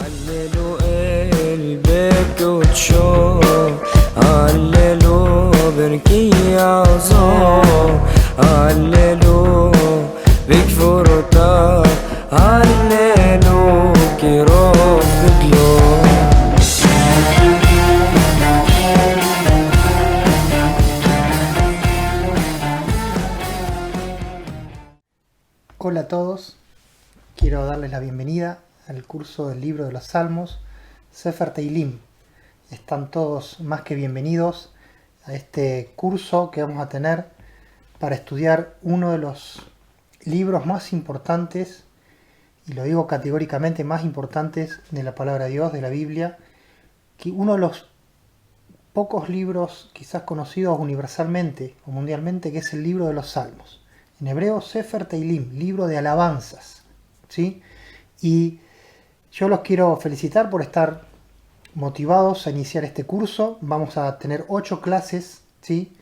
عللوا قلبك وتشوف، عللوا بركي عظام، عللوا بكفر وطاب، عللوا كيروف بدلو. Hola a todos, quiero darles la bienvenida al curso del libro de los Salmos, Sefer Teilim. Están todos más que bienvenidos a este curso que vamos a tener para estudiar uno de los libros más importantes, y lo digo categóricamente, más importantes de la palabra de Dios, de la Biblia, que uno de los pocos libros quizás conocidos universalmente o mundialmente, que es el libro de los Salmos. En hebreo, Sefer Teilim, libro de alabanzas, ¿sí? Y yo los quiero felicitar por estar motivados a iniciar este curso. Vamos a tener 8 clases, ¿sí?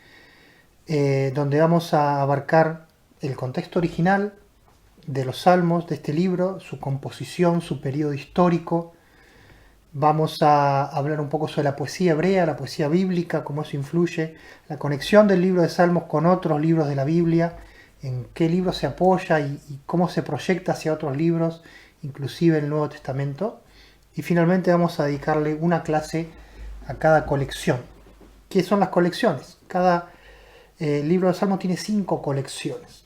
Donde vamos a abarcar el contexto original de los Salmos, de este libro, su composición, su periodo histórico. Vamos a hablar un poco sobre la poesía hebrea, la poesía bíblica, cómo eso influye, la conexión del libro de Salmos con otros libros de la Biblia, en qué libro se apoya y cómo se proyecta hacia otros libros, inclusive el Nuevo Testamento. Y finalmente vamos a dedicarle una clase a cada colección. ¿Qué son las colecciones? Cada libro de Salmos tiene 5 colecciones.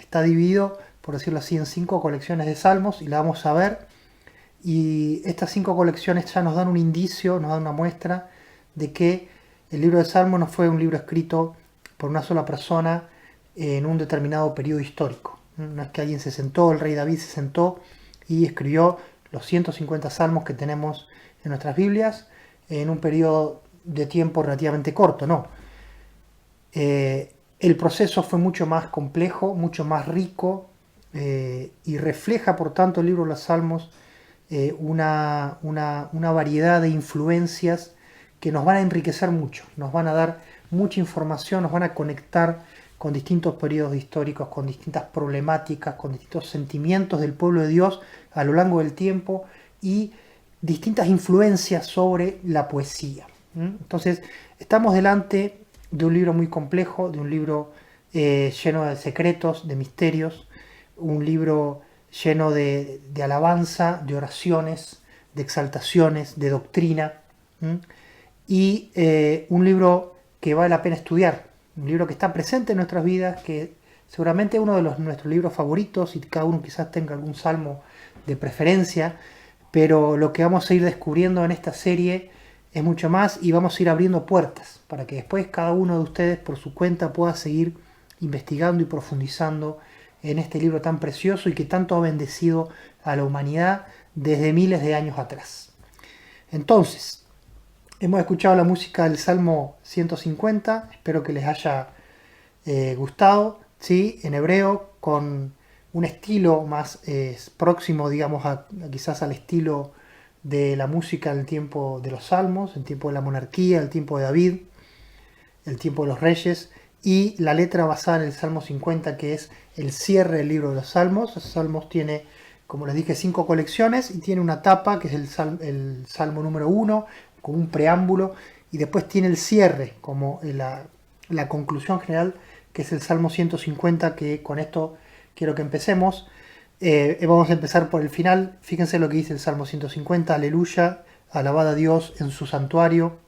Está dividido, por decirlo así, en 5 colecciones de Salmos y la vamos a ver. Y estas 5 colecciones ya nos dan un indicio, nos dan una muestra de que el libro de Salmos no fue un libro escrito por una sola persona en un determinado periodo histórico. No es que alguien se sentó, el rey David se sentó y escribió los 150 salmos que tenemos en nuestras Biblias en un periodo de tiempo relativamente corto, no. El proceso fue mucho más complejo, mucho más rico y refleja, por tanto, el libro de los Salmos una variedad de influencias que nos van a enriquecer mucho, nos van a dar mucha información, nos van a conectar con distintos periodos históricos, con distintas problemáticas, con distintos sentimientos del pueblo de Dios a lo largo del tiempo y distintas influencias sobre la poesía. Entonces, estamos delante de un libro muy complejo, de un libro lleno de secretos, de misterios, un libro lleno de alabanza, de oraciones, de exaltaciones, de doctrina, y un libro que vale la pena estudiar. Un libro que está presente en nuestras vidas, que seguramente es uno de nuestros libros favoritos y cada uno quizás tenga algún salmo de preferencia, pero lo que vamos a ir descubriendo en esta serie es mucho más y vamos a ir abriendo puertas para que después cada uno de ustedes por su cuenta pueda seguir investigando y profundizando en este libro tan precioso y que tanto ha bendecido a la humanidad desde miles de años atrás. Entonces, hemos escuchado la música del Salmo 150, espero que les haya gustado, ¿sí? En hebreo, con un estilo más próximo, digamos, quizás al estilo de la música del tiempo de los Salmos, el tiempo de la monarquía, el tiempo de David, el tiempo de los reyes, y la letra basada en el Salmo 50, que es el cierre del libro de los Salmos. Los Salmos tiene, como les dije, 5 colecciones y tiene una tapa, que es el Salmo número 1, con un preámbulo, y después tiene el cierre, como la conclusión general, que es el Salmo 150, que con esto quiero que empecemos. Vamos a empezar por el final. Fíjense lo que dice el Salmo 150. Aleluya, alabad a Dios en su santuario,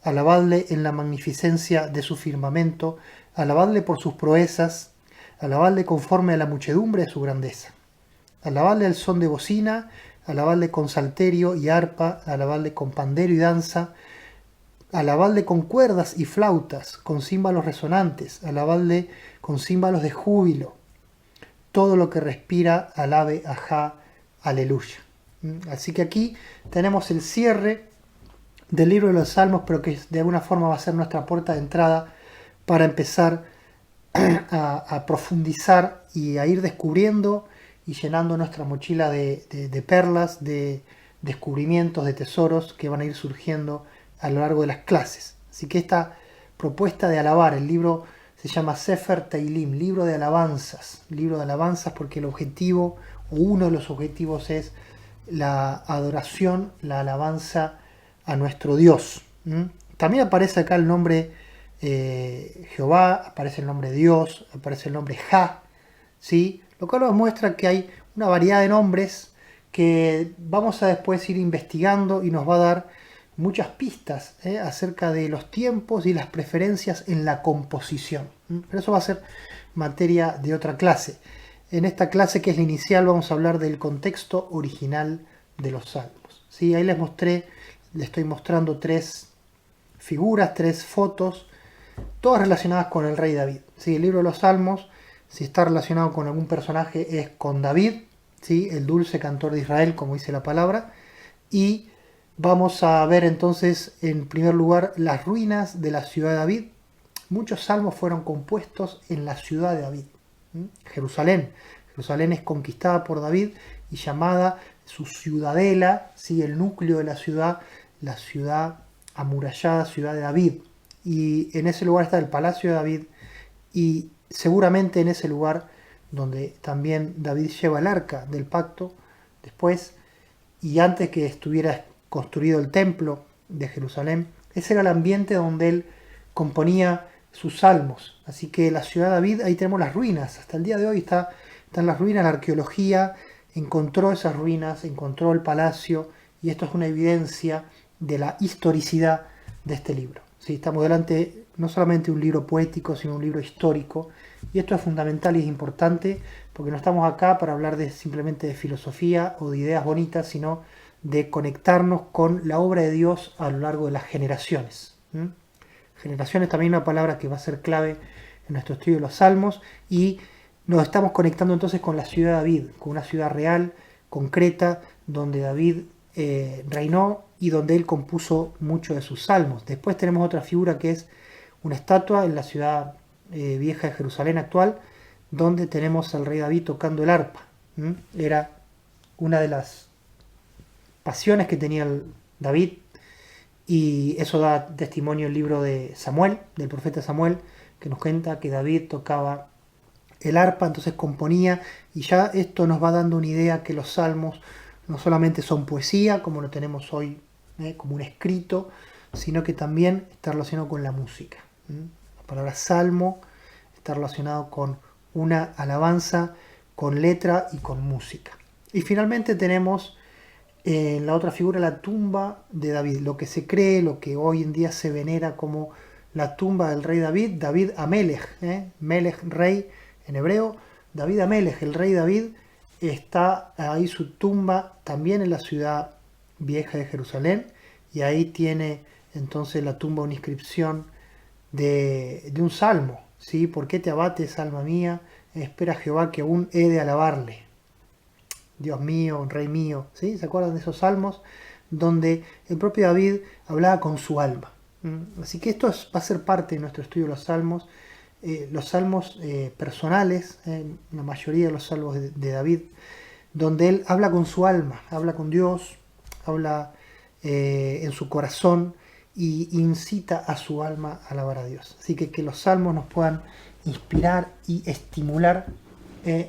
alabadle en la magnificencia de su firmamento, alabadle por sus proezas, alabadle conforme a la muchedumbre de su grandeza, alabadle al son de bocina, alabadle con salterio y arpa, alabadle con pandero y danza, alabadle con cuerdas y flautas, con címbalos resonantes, alabadle con címbalos de júbilo. Todo lo que respira, alabe a Jah, aleluya. Así que aquí tenemos el cierre del libro de los Salmos, pero que de alguna forma va a ser nuestra puerta de entrada para empezar a profundizar y a ir descubriendo y llenando nuestra mochila de perlas, de descubrimientos, de tesoros que van a ir surgiendo a lo largo de las clases. Así que esta propuesta de alabar, el libro se llama Sefer Teilim, libro de alabanzas porque el objetivo, o uno de los objetivos es la adoración, la alabanza a nuestro Dios. También aparece acá el nombre Jehová, aparece el nombre Dios, aparece el nombre Ja, ¿sí? Lo cual nos muestra que hay una variedad de nombres que vamos a después ir investigando y nos va a dar muchas pistas acerca de los tiempos y las preferencias en la composición. Pero eso va a ser materia de otra clase. En esta clase, que es la inicial, vamos a hablar del contexto original de los salmos. ¿Sí? Ahí les estoy mostrando 3 figuras, 3 fotos, todas relacionadas con el rey David. ¿Sí? El libro de los salmos, si está relacionado con algún personaje, es con David, ¿sí? El dulce cantor de Israel, como dice la palabra. Y vamos a ver entonces, en primer lugar, las ruinas de la ciudad de David. Muchos salmos fueron compuestos en la ciudad de David. Jerusalén. Jerusalén es conquistada por David y llamada su ciudadela, ¿sí? El núcleo de la ciudad amurallada, ciudad de David. Y en ese lugar está el palacio de David, y seguramente en ese lugar donde también David lleva el arca del pacto después, y antes que estuviera construido el templo de Jerusalén, ese era el ambiente donde él componía sus salmos. Así que la ciudad de David, ahí tenemos las ruinas. Hasta el día de hoy están las ruinas. La arqueología encontró esas ruinas, encontró el palacio, y esto es una evidencia de la historicidad de este libro. ¿Sí? Estamos delante no solamente de un libro poético, sino un libro histórico, y esto es fundamental y es importante, porque no estamos acá para hablar simplemente de filosofía o de ideas bonitas, sino de conectarnos con la obra de Dios a lo largo de las generaciones. Generaciones también una palabra que va a ser clave en nuestro estudio de los salmos, y nos estamos conectando entonces con la ciudad de David, con una ciudad real, concreta, donde David reinó y donde él compuso muchos de sus salmos. Después tenemos otra figura que es una estatua en la ciudad vieja de Jerusalén actual, donde tenemos al rey David tocando el arpa. Era una de las pasiones que tenía David, y eso da testimonio el libro de Samuel, del profeta Samuel, que nos cuenta que David tocaba el arpa, entonces componía, y ya esto nos va dando una idea que los salmos no solamente son poesía, como lo tenemos hoy, como un escrito, sino que también está relacionado con la música. La palabra salmo está relacionado con una alabanza, con letra y con música. Y finalmente tenemos en la otra figura la tumba de David, lo que se cree, lo que hoy en día se venera como la tumba del rey David, David Amelech, Melech, rey en hebreo, David Amelech, el rey David, está ahí su tumba también en la ciudad vieja de Jerusalén, y ahí tiene entonces la tumba una inscripción de un salmo, ¿sí? ¿Por qué te abates, alma mía? Espera a Jehová, que aún he de alabarle. Dios mío, rey mío, ¿sí? ¿Se acuerdan de esos salmos? Donde el propio David hablaba con su alma. Así que esto va a ser parte de nuestro estudio de los salmos personales, la mayoría de los salmos de David, donde él habla con su alma, habla con Dios, habla en su corazón, y incita a su alma a alabar a Dios. Así que los salmos nos puedan inspirar y estimular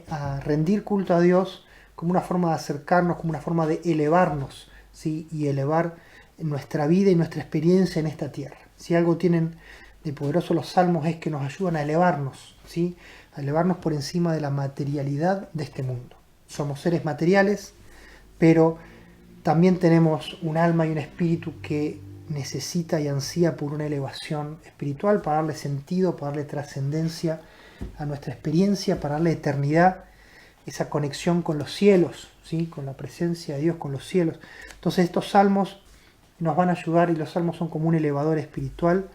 a rendir culto a Dios, como una forma de acercarnos, como una forma de elevarnos, ¿sí? Y elevar nuestra vida y nuestra experiencia en esta tierra. Si algo tienen de poderoso los salmos, es que nos ayudan a elevarnos, ¿sí? A elevarnos por encima de la materialidad de este mundo. Somos seres materiales, pero también tenemos un alma y un espíritu que necesita y ansía por una elevación espiritual, para darle sentido, para darle trascendencia a nuestra experiencia, para darle eternidad, esa conexión con los cielos, ¿sí? Con la presencia de Dios, con los cielos. Entonces estos salmos nos van a ayudar, y los salmos son como un elevador espiritual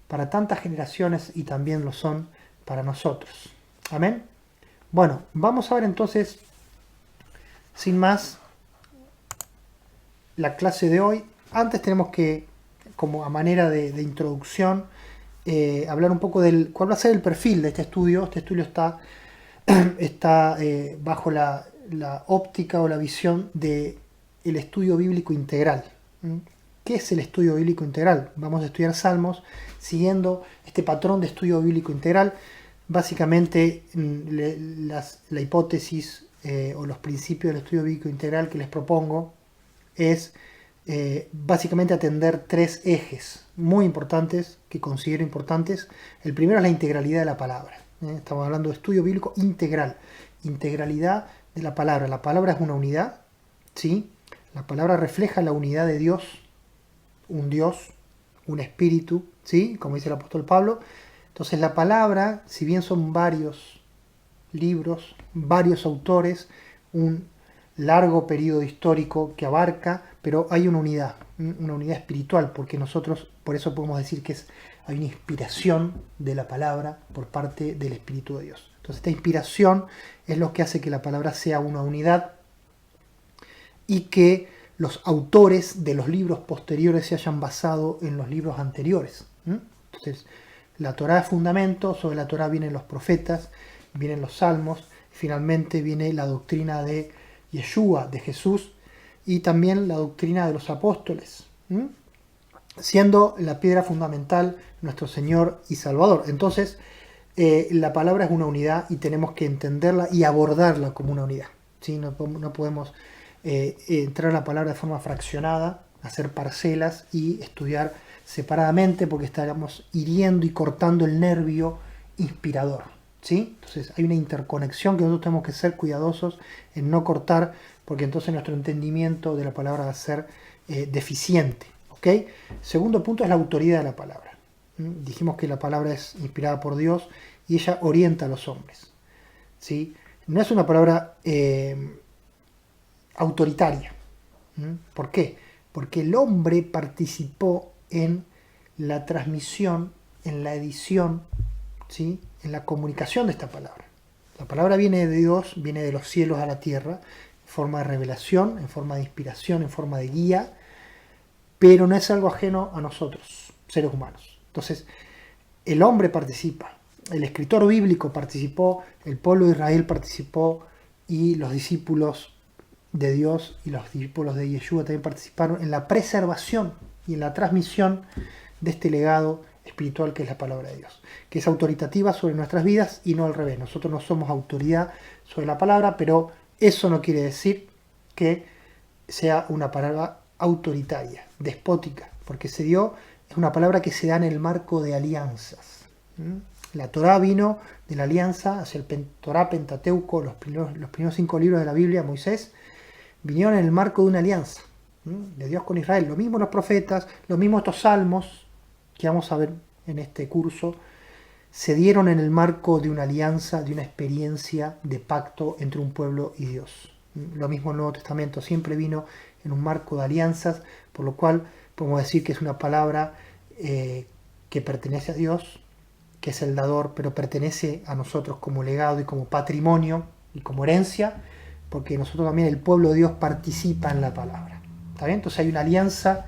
para tantas generaciones, y también lo son para nosotros. Amén. Bueno, vamos a ver entonces, sin más, la clase de hoy. Antes tenemos que, como a manera de introducción, hablar un poco del cuál va a ser el perfil de este estudio. Este estudio está bajo la óptica o la visión del estudio bíblico integral. ¿Qué es el estudio bíblico integral? Vamos a estudiar salmos siguiendo este patrón de estudio bíblico integral. Básicamente, la hipótesis o los principios del estudio bíblico integral que les propongo es básicamente atender tres ejes muy importantes que considero importantes. El primero es la integralidad de la palabra. Estamos hablando de estudio bíblico integral, integralidad de la palabra. La palabra es una unidad, ¿sí? La palabra refleja la unidad de Dios, un espíritu, ¿sí? Como dice el apóstol Pablo. Entonces la palabra, si bien son varios libros, varios autores, un largo periodo histórico que abarca, pero hay una unidad espiritual, porque nosotros, por eso podemos decir que hay una inspiración de la palabra por parte del Espíritu de Dios. Entonces esta inspiración es lo que hace que la palabra sea una unidad y que los autores de los libros posteriores se hayan basado en los libros anteriores. Entonces la Torá es fundamento, sobre la Torá vienen los profetas, vienen los salmos, finalmente viene la doctrina de Yeshua, de Jesús, y también la doctrina de los apóstoles, siendo la piedra fundamental nuestro Señor y Salvador. Entonces, la palabra es una unidad y tenemos que entenderla y abordarla como una unidad, ¿sí? No podemos entrar a la palabra de forma fraccionada, hacer parcelas y estudiar separadamente, porque estaríamos hiriendo y cortando el nervio inspirador, ¿sí? Entonces hay una interconexión que nosotros tenemos que ser cuidadosos en no cortar, porque entonces nuestro entendimiento de la palabra va a ser deficiente, ¿ok? Segundo punto es la autoridad de la palabra. Dijimos que la palabra es inspirada por Dios y ella orienta a los hombres, ¿sí? No es una palabra autoritaria. ¿Por qué? Porque el hombre participó en la transmisión, en la edición, ¿sí? En la comunicación de esta palabra. La palabra viene de Dios, viene de los cielos a la tierra, en forma de revelación, en forma de inspiración, en forma de guía, pero no es algo ajeno a nosotros, seres humanos. Entonces, el hombre participa, el escritor bíblico participó, el pueblo de Israel participó y los discípulos de Dios y los discípulos de Yeshua también participaron en la preservación y en la transmisión de este legado espiritual que es la palabra de Dios, que es autoritativa sobre nuestras vidas y no al revés. Nosotros no somos autoridad sobre la palabra, pero eso no quiere decir que sea una palabra autoritaria, despótica, porque es una palabra que se da en el marco de alianzas. La Torá vino de la alianza hacia el Torá Pentateuco, los primeros 5 libros de la Biblia, Moisés, vinieron en el marco de una alianza de Dios con Israel. Lo mismo los profetas, lo mismo estos salmos que vamos a ver en este curso, se dieron en el marco de una alianza, de una experiencia de pacto entre un pueblo y Dios. Lo mismo el Nuevo Testamento siempre vino en un marco de alianzas, por lo cual podemos decir que es una palabra que pertenece a Dios, que es el dador, pero pertenece a nosotros como legado y como patrimonio y como herencia, porque nosotros también, el pueblo de Dios, participa en la palabra. ¿Está bien? Entonces hay una alianza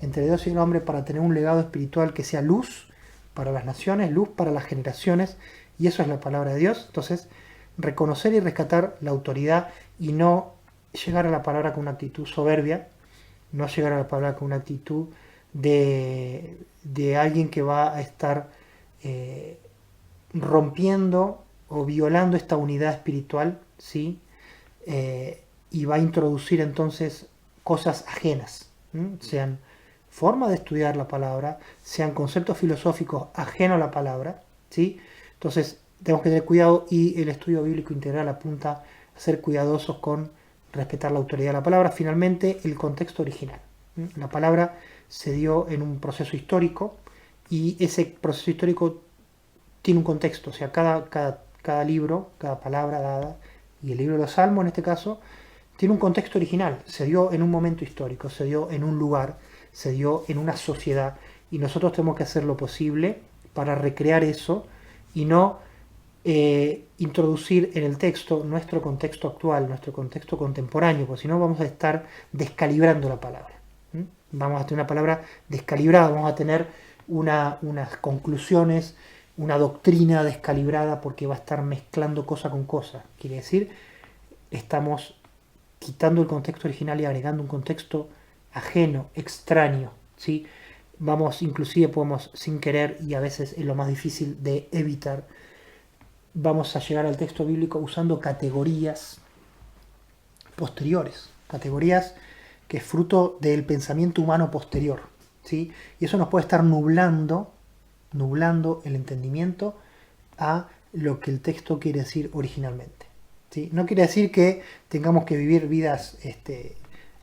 entre Dios y el hombre para tener un legado espiritual que sea luz para las naciones, luz para las generaciones, y eso es la palabra de Dios. Entonces, reconocer y rescatar la autoridad y no llegar a la palabra con una actitud soberbia, no llegar a la palabra con una actitud de alguien que va a estar rompiendo o violando esta unidad espiritual, ¿sí? Y va a introducir entonces cosas ajenas, sean forma de estudiar la palabra, sean conceptos filosóficos ajenos a la palabra, ¿sí? Entonces tenemos que tener cuidado, y el estudio bíblico integral apunta a ser cuidadosos con respetar la autoridad de la palabra. Finalmente, el contexto original. La palabra se dio en un proceso histórico y ese proceso histórico tiene un contexto, o sea, cada libro, cada palabra dada, y el libro de los Salmos en este caso, tiene un contexto original, se dio en un momento histórico, se dio en un lugar, se dio en una sociedad, y nosotros tenemos que hacer lo posible para recrear eso y no introducir en el texto nuestro contexto actual, nuestro contexto contemporáneo, porque si no vamos a estar descalibrando la palabra. Vamos a tener una palabra descalibrada, vamos a tener unas conclusiones, una doctrina descalibrada, porque va a estar mezclando cosa con cosa. Quiere decir, estamos quitando el contexto original y agregando un contexto ajeno, extraño, ¿sí? Inclusive podemos, sin querer, y a veces es lo más difícil de evitar, vamos a llegar al texto bíblico usando categorías posteriores, categorías que es fruto del pensamiento humano posterior, ¿sí? Y eso nos puede estar nublando el entendimiento a lo que el texto quiere decir originalmente, ¿sí? No quiere decir que tengamos que vivir vidas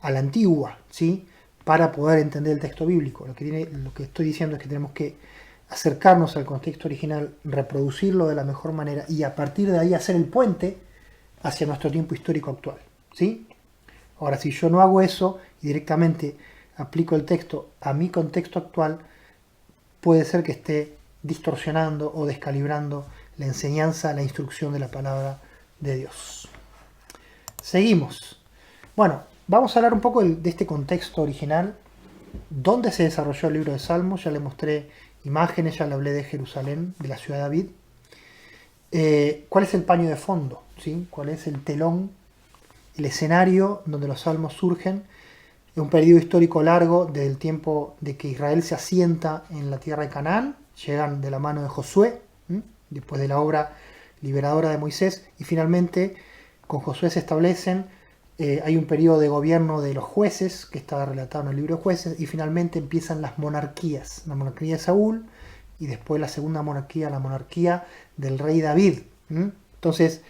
a la antigua, ¿sí? Para poder entender el texto bíblico. Lo que estoy diciendo es que tenemos que acercarnos al contexto original, reproducirlo de la mejor manera y a partir de ahí hacer el puente hacia nuestro tiempo histórico actual, ¿sí? Ahora, si yo no hago eso y directamente aplico el texto a mi contexto actual, puede ser que esté distorsionando o descalibrando la enseñanza, la instrucción de la palabra de Dios. Seguimos. Bueno, vamos a hablar un poco de este contexto original, dónde se desarrolló el libro de Salmos. Ya le mostré imágenes, ya le hablé de Jerusalén, de la ciudad de David. ¿Cuál es el paño de fondo? ¿Sí? ¿Cuál es el telón, el escenario donde los salmos surgen? Es un periodo histórico largo desde el tiempo de que Israel se asienta en la tierra de Canaán, llegan de la mano de Josué, después de la obra liberadora de Moisés, y finalmente con Josué se establecen, hay un periodo de gobierno de los jueces, que está relatado en el libro de Jueces, y finalmente empiezan las monarquías, la monarquía de Saúl, y después la segunda monarquía, la monarquía del rey David. Entonces,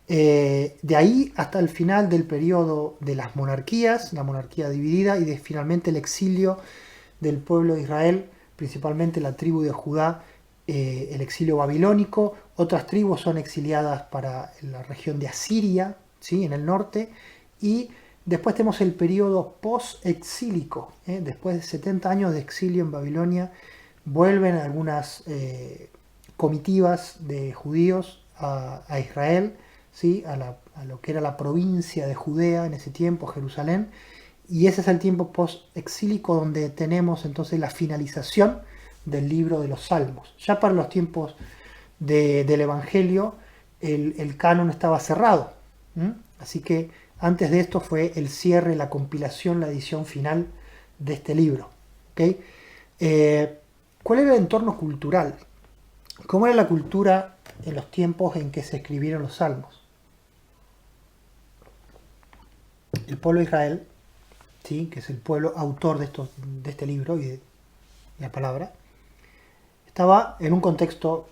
de ahí hasta el final del periodo de las monarquías, la monarquía dividida, y finalmente el exilio del pueblo de Israel, principalmente la tribu de Judá, el exilio babilónico. Otras tribus son exiliadas para la región de Asiria, ¿sí? En el norte, y después tenemos el periodo post-exílico, después de 70 años de exilio en Babilonia, vuelven algunas comitivas de judíos a Israel, ¿sí? A lo que era la provincia de Judea en ese tiempo, Jerusalén, y ese es el tiempo post-exílico donde tenemos entonces la finalización del libro de los Salmos. Ya para los tiempos del Evangelio el canon estaba cerrado, así que antes de esto fue el cierre, la compilación, la edición final de este libro. ¿Okay? ¿Cuál era el entorno cultural? ¿Cómo era la cultura en los tiempos en que se escribieron los Salmos? El pueblo de Israel, ¿sí? Que es el pueblo autor de este libro y de la palabra, estaba en un contexto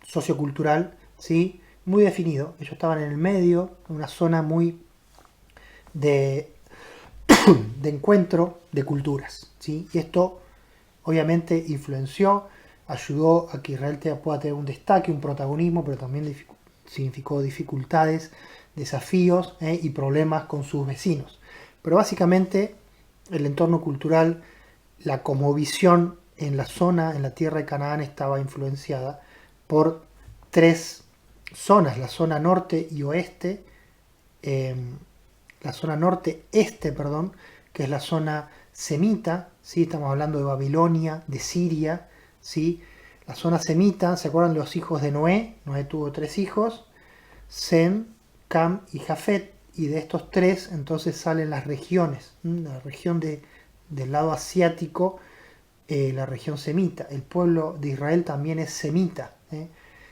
sociocultural, ¿sí? Muy definido. Ellos estaban en el medio, en una zona muy de encuentro de culturas, ¿sí? Y esto obviamente influenció, ayudó a que Israel pueda tener un destaque, un protagonismo, pero también significó dificultades, desafíos y problemas con sus vecinos. Pero básicamente el entorno cultural, la cosmovisión en la zona, en la tierra de Canaán, estaba influenciada por tres zonas: la zona norte y oeste, la zona norte-este, perdón, que es la zona semita, ¿sí? Estamos hablando de Babilonia, de Siria, ¿sí? La zona semita, ¿se acuerdan los hijos de Noé? Noé tuvo 3 hijos, Sem, Cam y Jafet, y de estos 3 entonces salen las regiones, la región del lado asiático, la región semita. El pueblo de Israel también es semita,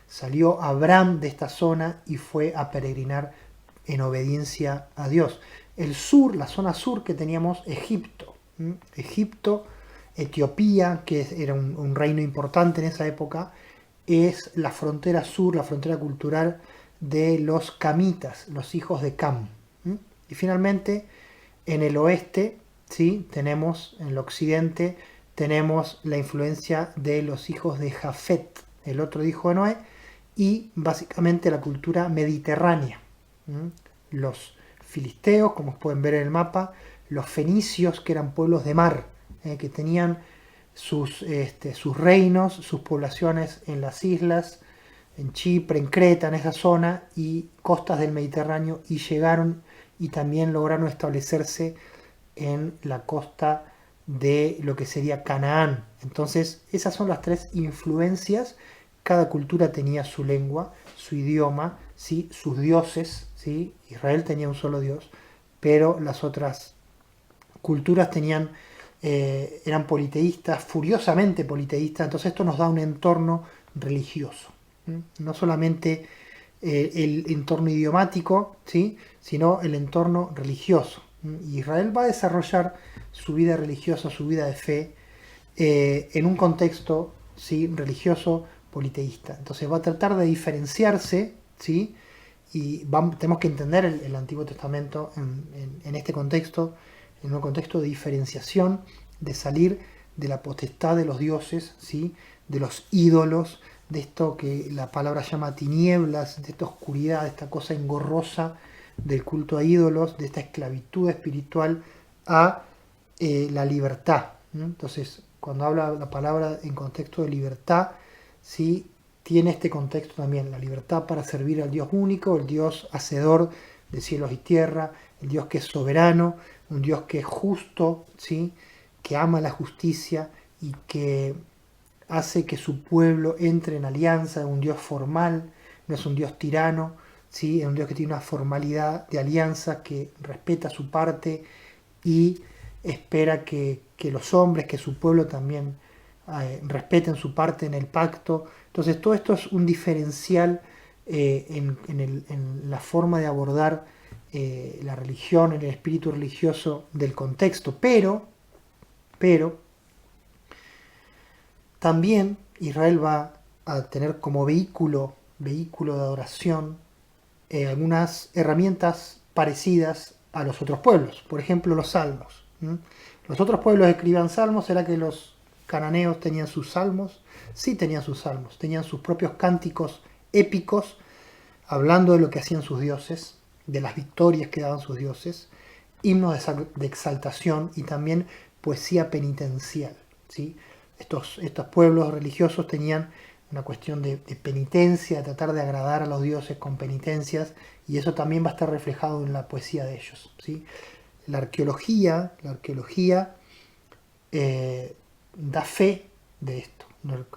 Salió Abraham de esta zona y fue a peregrinar en obediencia a Dios. El sur, la zona sur que teníamos, Egipto, Egipto, Etiopía, que era un reino importante en esa época, es la frontera sur, la frontera cultural de los camitas, los hijos de Cam. Y finalmente, en el oeste, ¿sí? Tenemos, en el occidente, tenemos la influencia de los hijos de Jafet, el otro hijo de Noé, y básicamente la cultura mediterránea. Los filisteos, como pueden ver en el mapa, los fenicios, que eran pueblos de mar, que tenían sus reinos, sus poblaciones en las islas, en Chipre, en Creta, en esa zona, y costas del Mediterráneo, y llegaron y también lograron establecerse en la costa de lo que sería Canaán. Entonces, esas son las 3 influencias. Cada cultura tenía su lengua, su idioma, ¿sí? Sus dioses, ¿sí? Israel tenía un solo dios, pero las otras culturas eran politeístas, furiosamente politeístas. Entonces esto nos da un entorno religioso, no solamente el entorno idiomático, ¿sí? Sino el entorno religioso. Israel va a desarrollar su vida religiosa, su vida de fe, en un contexto, ¿sí?, religioso politeísta. Entonces va a tratar de diferenciarse, ¿sí?, y tenemos que entender el Antiguo Testamento en este contexto, en un contexto de diferenciación, de salir de la potestad de los dioses, ¿sí?, de los ídolos, de esto que la palabra llama tinieblas, de esta oscuridad, de esta cosa engorrosa del culto a ídolos, de esta esclavitud espiritual a la libertad. Entonces, cuando habla la palabra en contexto de libertad, ¿sí?, tiene este contexto también, la libertad para servir al Dios único, el Dios hacedor de cielos y tierra, el Dios que es soberano, un Dios que es justo, ¿sí?, que ama la justicia y que hace que su pueblo entre en alianza, un Dios formal, no es un Dios tirano, ¿sí?, es un Dios que tiene una formalidad de alianza, que respeta su parte y espera que los hombres, que su pueblo también respeten su parte en el pacto. Entonces todo esto es un diferencial en la forma de abordar la religión, en el espíritu religioso del contexto, pero también Israel va a tener como vehículo de adoración algunas herramientas parecidas a los otros pueblos, por ejemplo los salmos. Los otros pueblos escribían salmos. ¿Será que los cananeos tenían sus salmos? Sí, tenían sus salmos, tenían sus propios cánticos épicos, hablando de lo que hacían sus dioses, de las victorias que daban sus dioses, himnos de exaltación y también poesía penitencial, ¿sí? Estos pueblos religiosos tenían una cuestión de penitencia, de tratar de agradar a los dioses con penitencias, y eso también va a estar reflejado en la poesía de ellos, ¿sí? La arqueología da fe de esto.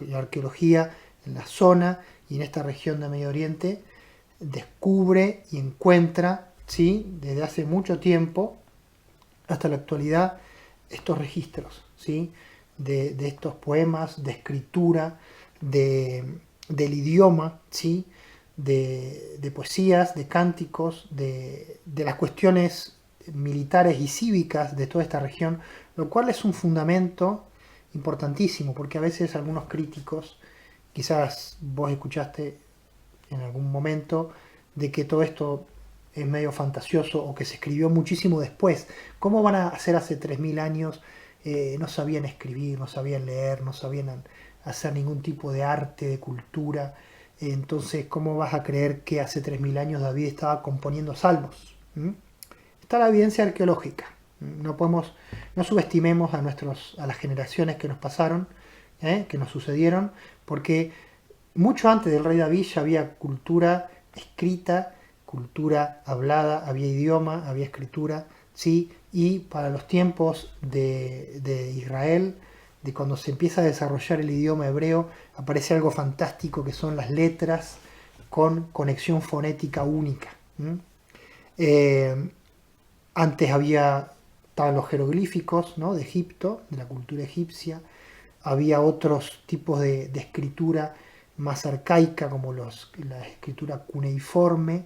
La arqueología en la zona y en esta región de Medio Oriente descubre y encuentra, ¿sí?, desde hace mucho tiempo hasta la actualidad, estos registros, ¿sí?, de estos poemas, de escritura, del idioma, ¿sí?, de poesías, de cánticos, de las cuestiones militares y cívicas de toda esta región, lo cual es un fundamento importantísimo, porque a veces algunos críticos, quizás vos escuchaste en algún momento, de que todo esto es medio fantasioso o que se escribió muchísimo después. ¿Cómo van a hacer hace 3000 años? No sabían escribir, no sabían leer, no sabían hacer ningún tipo de arte, de cultura. Entonces, ¿cómo vas a creer que hace 3000 años David estaba componiendo salmos? Está la evidencia arqueológica. No subestimemos a las generaciones que nos pasaron, que nos sucedieron, porque mucho antes del rey David ya había cultura escrita, cultura hablada, había idioma, había escritura, ¿sí? Y para los tiempos de Israel, de cuando se empieza a desarrollar el idioma hebreo, aparece algo fantástico que son las letras con conexión fonética única. Antes estaban los jeroglíficos, ¿no?, de Egipto, de la cultura egipcia. Había otros tipos de escritura más arcaica, como la escritura cuneiforme,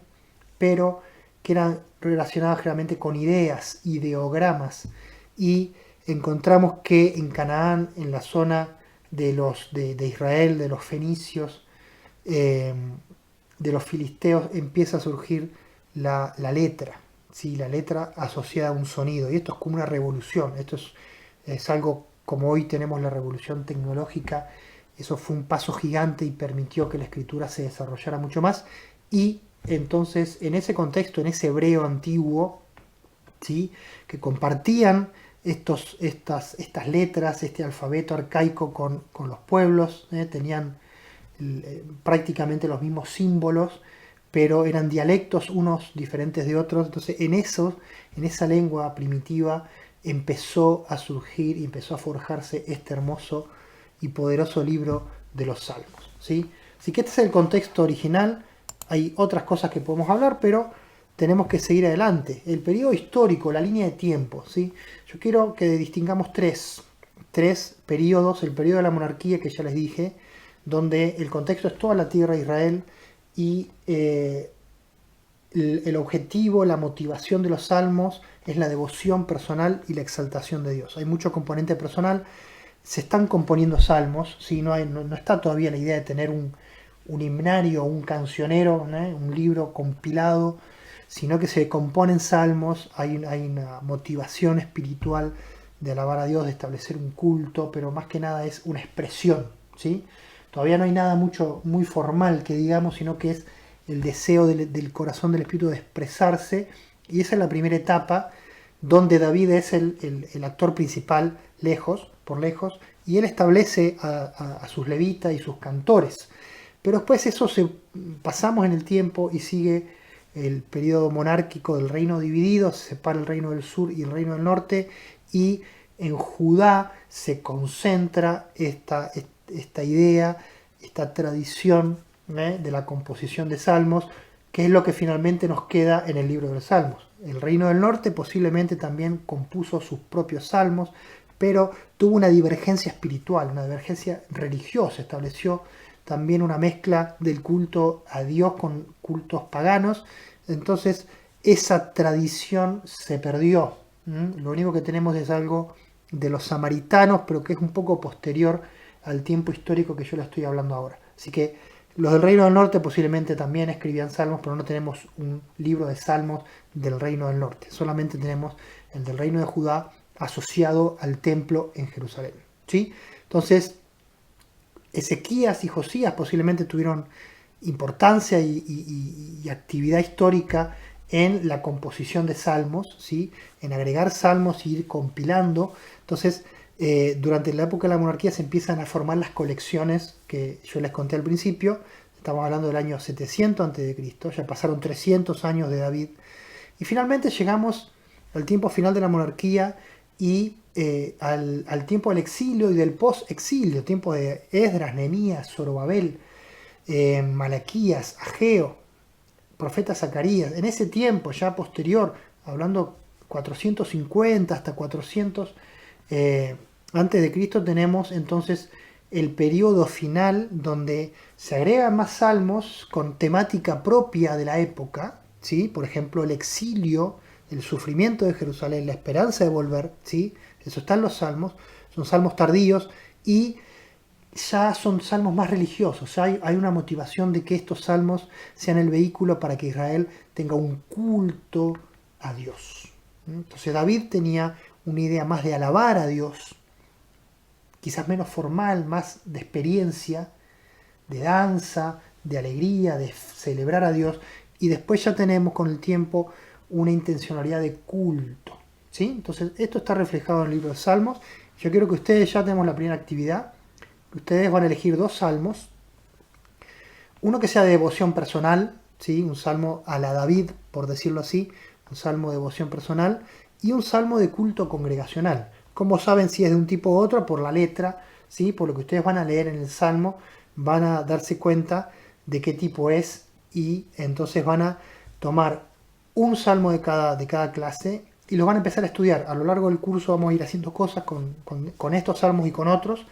pero que eran relacionadas generalmente con ideas, ideogramas. Y encontramos que en Canaán, en la zona de Israel, de los fenicios, de los filisteos, empieza a surgir la letra, ¿sí?, la letra asociada a un sonido. Y esto es como una revolución. Esto es algo como hoy tenemos la revolución tecnológica. Eso fue un paso gigante y permitió que la escritura se desarrollara mucho más. Y entonces, en ese contexto, en ese hebreo antiguo, ¿sí?, que compartían estas letras, este alfabeto arcaico con los pueblos, tenían prácticamente los mismos símbolos, pero eran dialectos unos diferentes de otros. Entonces, en esa lengua primitiva empezó a surgir y empezó a forjarse este hermoso y poderoso libro de los Salmos, ¿sí? Así que este es el contexto original. Hay otras cosas que podemos hablar, pero tenemos que seguir adelante. El periodo histórico, la línea de tiempo, ¿sí? Yo quiero que distingamos tres periodos. El periodo de la monarquía, que ya les dije, donde el contexto es toda la tierra de Israel y el objetivo, la motivación de los salmos es la devoción personal y la exaltación de Dios. Hay mucho componente personal, se están componiendo salmos, ¿sí? No está todavía la idea de tener un himnario, un cancionero, ¿no? Un libro compilado, sino que se componen salmos, hay una motivación espiritual de alabar a Dios, de establecer un culto, pero más que nada es una expresión, ¿sí? Todavía no hay nada muy formal que digamos, sino que es el deseo del corazón del Espíritu de expresarse, y esa es la primera etapa donde David es el actor principal por lejos, y él establece a sus levitas y sus cantores. Pero después pasamos en el tiempo y sigue el periodo monárquico del reino dividido, se separa el reino del sur y el reino del norte, y en Judá se concentra esta idea, esta tradición de la composición de salmos, que es lo que finalmente nos queda en el libro de los salmos. El reino del norte posiblemente también compuso sus propios salmos, pero tuvo una divergencia espiritual, una divergencia religiosa, estableció también una mezcla del culto a Dios con cultos paganos, entonces esa tradición se perdió. Lo único que tenemos es algo de los samaritanos, pero que es un poco posterior al tiempo histórico que yo le estoy hablando ahora. Así que los del Reino del Norte posiblemente también escribían salmos, pero no tenemos un libro de salmos del Reino del Norte. Solamente tenemos el del Reino de Judá asociado al templo en Jerusalén, ¿sí? Entonces, Ezequías y Josías posiblemente tuvieron importancia y actividad histórica en la composición de salmos, ¿sí? En agregar salmos y ir compilando. Entonces, durante la época de la monarquía se empiezan a formar las colecciones que yo les conté al principio. Estamos hablando del año 700 a.C., ya pasaron 300 años de David. Y finalmente llegamos al tiempo final de la monarquía y al tiempo del exilio y del post-exilio, tiempo de Esdras, Nehemías, Zorobabel, Malaquías, Ageo, profeta Zacarías. En ese tiempo ya posterior, hablando 450 hasta 400 antes de Cristo, tenemos entonces el periodo final donde se agregan más salmos con temática propia de la época, ¿sí? Por ejemplo, el exilio, el sufrimiento de Jerusalén, la esperanza de volver, ¿sí? Eso está en los salmos, son salmos tardíos y ya son salmos más religiosos. Ya hay una motivación de que estos salmos sean el vehículo para que Israel tenga un culto a Dios. Entonces David tenía una idea más de alabar a Dios, quizás menos formal, más de experiencia, de danza, de alegría, de celebrar a Dios, y después ya tenemos con el tiempo una intencionalidad de culto, ¿sí? Entonces esto está reflejado en el libro de Salmos. Yo quiero que ustedes, ya tenemos la primera actividad, ustedes van a elegir 2 salmos, uno que sea de devoción personal, ¿sí? Un salmo a la David, por decirlo así, un salmo de devoción personal, y un salmo de culto congregacional. ¿Cómo saben si es de un tipo u otro? Por la letra, ¿sí? Por lo que ustedes van a leer en el salmo, van a darse cuenta de qué tipo es, y entonces van a tomar un salmo de cada clase y los van a empezar a estudiar. A lo largo del curso vamos a ir haciendo cosas con estos salmos y con otros,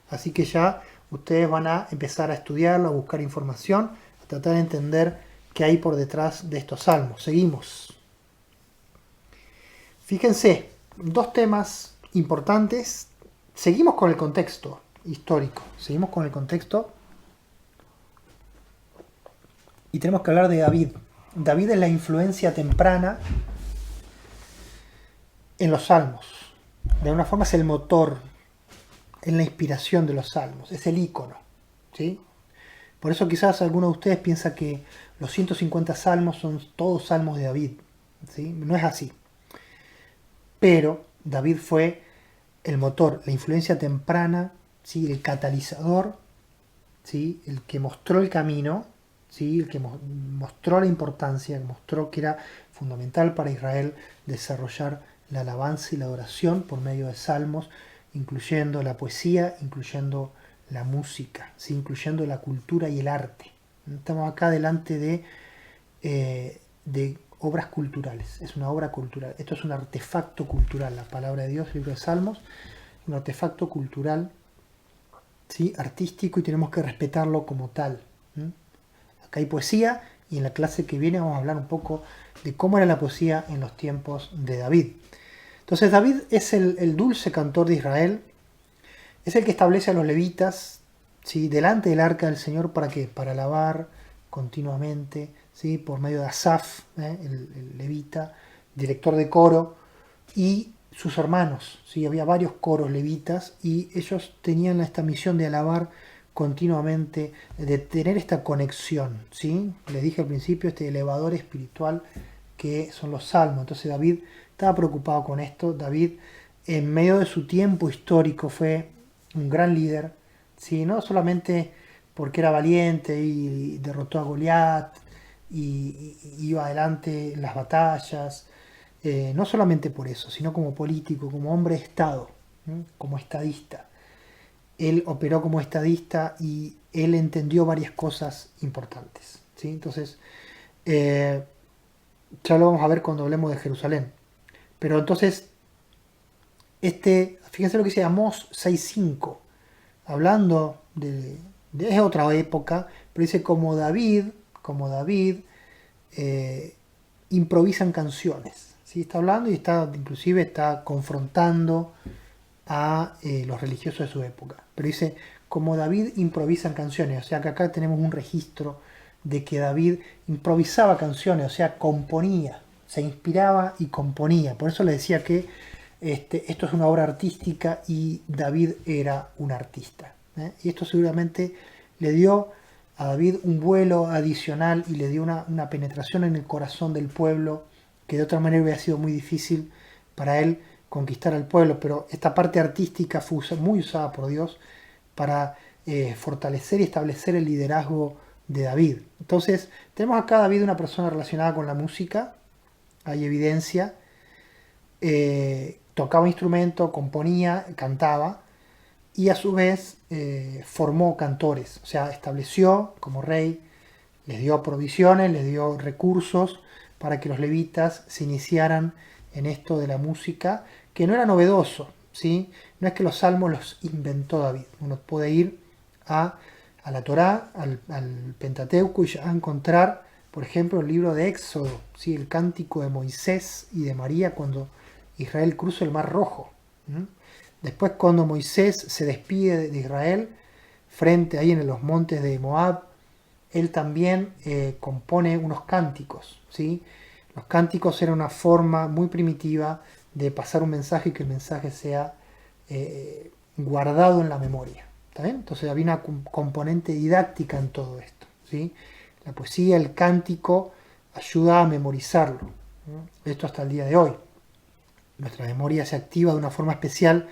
así que ya ustedes van a empezar a estudiarlo, a buscar información, a tratar de entender qué hay por detrás de estos salmos. Seguimos. Fíjense, 2 temas importantes. Seguimos con el contexto histórico, seguimos con el contexto y tenemos que hablar de David. David es la influencia temprana en los salmos. De alguna forma es el motor, en la inspiración de los salmos, es el ícono, ¿sí? Por eso quizás alguno de ustedes piensa que los 150 salmos son todos salmos de David, ¿sí? No es así. Pero David fue el motor, la influencia temprana, ¿sí? El catalizador, ¿sí? El que mostró el camino, ¿sí? El que mostró la importancia, que mostró que era fundamental para Israel desarrollar la alabanza y la adoración por medio de salmos, incluyendo la poesía, incluyendo la música, ¿sí? Incluyendo la cultura y el arte. Estamos acá delante de obras culturales, es una obra cultural. Esto es un artefacto cultural, la palabra de Dios, el libro de Salmos, un artefacto cultural, ¿sí? Artístico, y tenemos que respetarlo como tal. Acá hay poesía y en la clase que viene vamos a hablar un poco de cómo era la poesía en los tiempos de David. Entonces David es el dulce cantor de Israel, es el que establece a los levitas, ¿sí?, delante del arca del Señor. ¿Para qué? Para alabar continuamente, ¿sí?, por medio de Asaf, el levita, director de coro, y sus hermanos, ¿sí? Había varios coros levitas y ellos tenían esta misión de alabar continuamente, de tener esta conexión, ¿sí? Les dije al principio, este elevador espiritual que son los salmos. Entonces David estaba preocupado con esto. David, en medio de su tiempo histórico, fue un gran líder, ¿sí? No solamente porque era valiente y derrotó a Goliat y iba adelante en las batallas, no solamente por eso, sino como político, como hombre de Estado, como estadista. Él operó como estadista y él entendió varias cosas importantes, ¿sí? Entonces, ya lo vamos a ver cuando hablemos de Jerusalén. Pero entonces, fíjense lo que dice Amós 6:5, hablando es otra época, pero dice como David, improvisan canciones. ¿Sí? Está hablando y inclusive está confrontando a los religiosos de su época. Pero dice, como David improvisan canciones. O sea que acá tenemos un registro de que David improvisaba canciones, o sea, componía, se inspiraba y componía. Por eso le decía que esto es una obra artística y David era un artista. Y esto seguramente le dio a David un vuelo adicional y le dio una penetración en el corazón del pueblo que de otra manera hubiera sido muy difícil para él conquistar al pueblo, pero esta parte artística fue muy usada por Dios para fortalecer y establecer el liderazgo de David. Entonces, tenemos acá a David, una persona relacionada con la música, hay evidencia, tocaba instrumento, componía, cantaba, y a su vez formó cantores, o sea, estableció como rey, les dio provisiones, les dio recursos para que los levitas se iniciaran en esto de la música, que no era novedoso, ¿sí? No es que los salmos los inventó David. Uno puede ir a la Torá, al Pentateuco, y ya encontrar, por ejemplo, el libro de Éxodo, ¿sí?, el cántico de Moisés y de María cuando Israel cruza el Mar Rojo. Después, cuando Moisés se despide de Israel, frente ahí en los montes de Moab, él también compone unos cánticos, ¿sí? Los cánticos eran una forma muy primitiva de pasar un mensaje y que el mensaje sea guardado en la memoria. ¿Está bien? Entonces había una componente didáctica en todo esto, ¿sí? La poesía, el cántico, ayuda a memorizarlo, ¿no? Esto hasta el día de hoy. Nuestra memoria se activa de una forma especial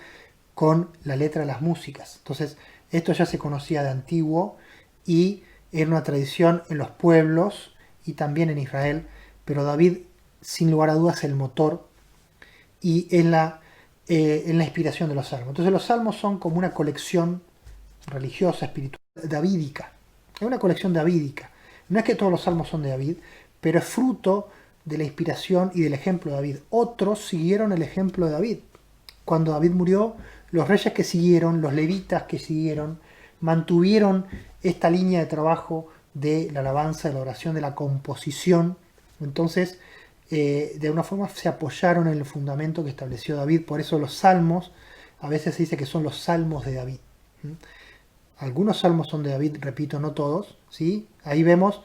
con la letra de las músicas. Entonces, esto ya se conocía de antiguo y era una tradición en los pueblos y también en Israel, pero David, sin lugar a dudas, es el motor y en la inspiración de los salmos. Entonces, los salmos son como una colección religiosa, espiritual, davídica. Es una colección davídica. No es que todos los salmos son de David, pero es fruto de la inspiración y del ejemplo de David. Otros siguieron el ejemplo de David. Cuando David murió, los reyes que siguieron, los levitas que siguieron, mantuvieron esta línea de trabajo de la alabanza, de la oración, de la composición. Entonces, de alguna forma se apoyaron en el fundamento que estableció David. Por eso los salmos, a veces se dice que son los salmos de David. Algunos salmos son de David, repito, no todos, ¿sí? Ahí vemos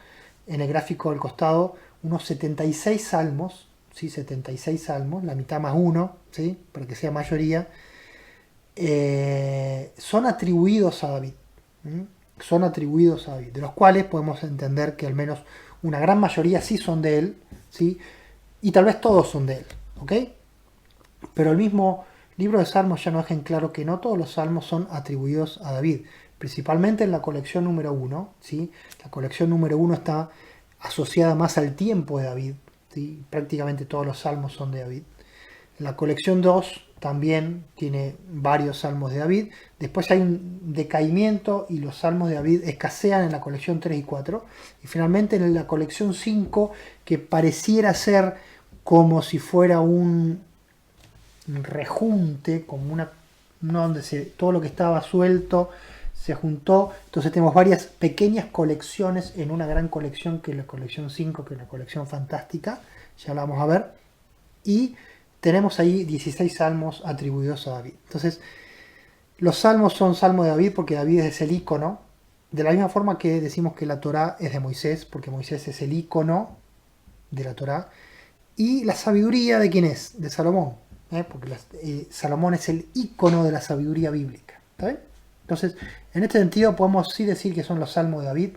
en el gráfico del costado unos 76 salmos, ¿sí? 76 salmos, la mitad más uno, ¿sí?, para que sea mayoría, son atribuidos a David. Son atribuidos a David, de los cuales podemos entender que al menos una gran mayoría sí son de él, ¿sí?, y tal vez todos son de él, ¿ok? Pero el mismo libro de Salmos ya nos deja en claro que no todos los salmos son atribuidos a David, principalmente en la colección número 1, ¿sí? La colección número 1 está asociada más al tiempo de David, ¿sí? Prácticamente todos los salmos son de David. La colección 2 también tiene varios salmos de David. Después hay un decaimiento y los salmos de David escasean en la colección 3 y 4. Y finalmente en la colección 5, que pareciera ser como si fuera un rejunte, como una donde todo lo que estaba suelto se juntó, entonces tenemos varias pequeñas colecciones en una gran colección, que es la colección 5, que es la colección fantástica, ya la vamos a ver, y tenemos ahí 16 salmos atribuidos a David. Entonces, los salmos son salmos de David porque David es el ícono, de la misma forma que decimos que la Torá es de Moisés, porque Moisés es el ícono de la Torá, y la sabiduría de quién es, de Salomón, porque Salomón es el ícono de la sabiduría bíblica. ¿Está bien? Entonces, en este sentido podemos sí decir que son los salmos de David,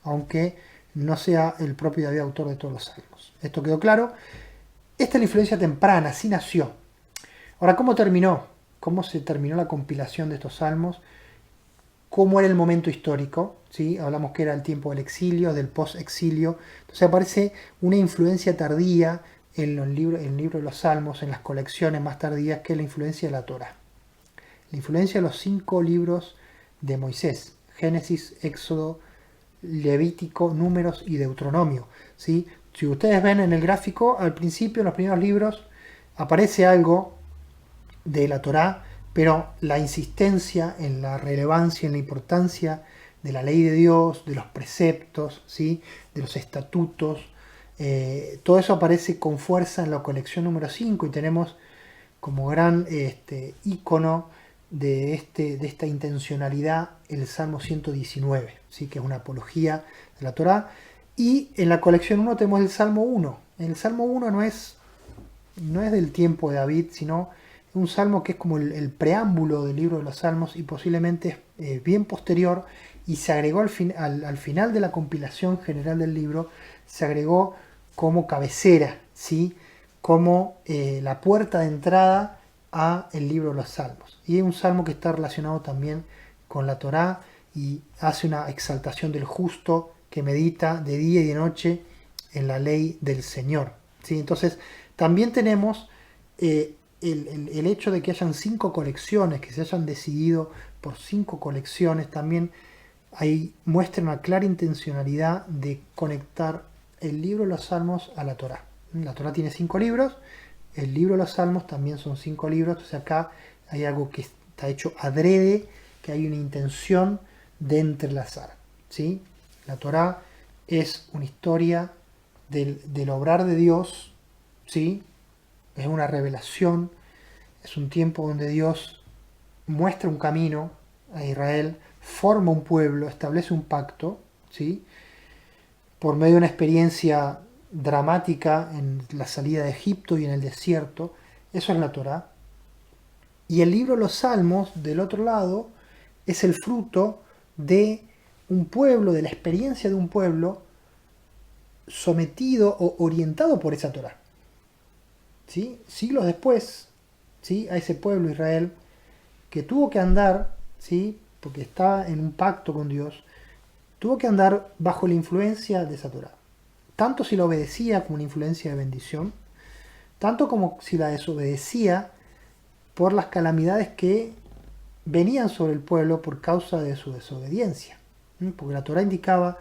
aunque no sea el propio David autor de todos los salmos. ¿Esto quedó claro? Esta es la influencia temprana, así nació. Ahora, ¿cómo terminó? ¿Cómo se terminó la compilación de estos salmos? ¿Cómo era el momento histórico? ¿Sí? Hablamos que era el tiempo del exilio, del post-exilio. Entonces aparece una influencia tardía en el libro de los salmos, en las colecciones más tardías, que es la influencia de la Torá. La influencia de los 5 libros de Moisés: Génesis, Éxodo, Levítico, Números y Deuteronomio. ¿Sí? Si ustedes ven en el gráfico, al principio, en los primeros libros, aparece algo de la Torá, pero la insistencia en la relevancia, en la importancia de la ley de Dios, de los preceptos, ¿sí? De los estatutos, todo eso aparece con fuerza en la colección número 5 y tenemos como gran ícono de esta intencionalidad el Salmo 119, ¿sí? Que es una apología de la Torá. Y en la colección 1 tenemos el Salmo 1. El Salmo 1 no es del tiempo de David, sino un salmo que es como el preámbulo del libro de los salmos y posiblemente es bien posterior, y se agregó al final de la compilación general del libro, se agregó como cabecera, ¿sí? Como la puerta de entrada a el libro de los salmos. Y es un salmo que está relacionado también con la Torá y hace una exaltación del justo que medita de día y de noche en la ley del Señor, ¿sí? Entonces también tenemos el hecho de que hayan 5 colecciones, que se hayan decidido por 5 colecciones, también ahí muestra una clara intencionalidad de conectar el libro de los Salmos a la Torá. La Torá tiene 5 libros, el libro de los Salmos también son 5 libros, entonces acá hay algo que está hecho adrede, que hay una intención de entrelazar, ¿sí? La Torá es una historia del obrar de Dios, ¿sí? Es una revelación, es un tiempo donde Dios muestra un camino a Israel, forma un pueblo, establece un pacto, ¿sí? Por medio de una experiencia dramática en la salida de Egipto y en el desierto. Eso es la Torá. Y el libro de los Salmos, del otro lado, es el fruto de un pueblo, de la experiencia de un pueblo sometido o orientado por esa Torá. ¿Sí? Siglos después, ¿sí? A ese pueblo Israel que tuvo que andar, ¿sí? Porque estaba en un pacto con Dios, tuvo que andar bajo la influencia de esa Torá. Tanto si la obedecía como una influencia de bendición, tanto como si la desobedecía por las calamidades que venían sobre el pueblo por causa de su desobediencia. Porque la Torá indicaba,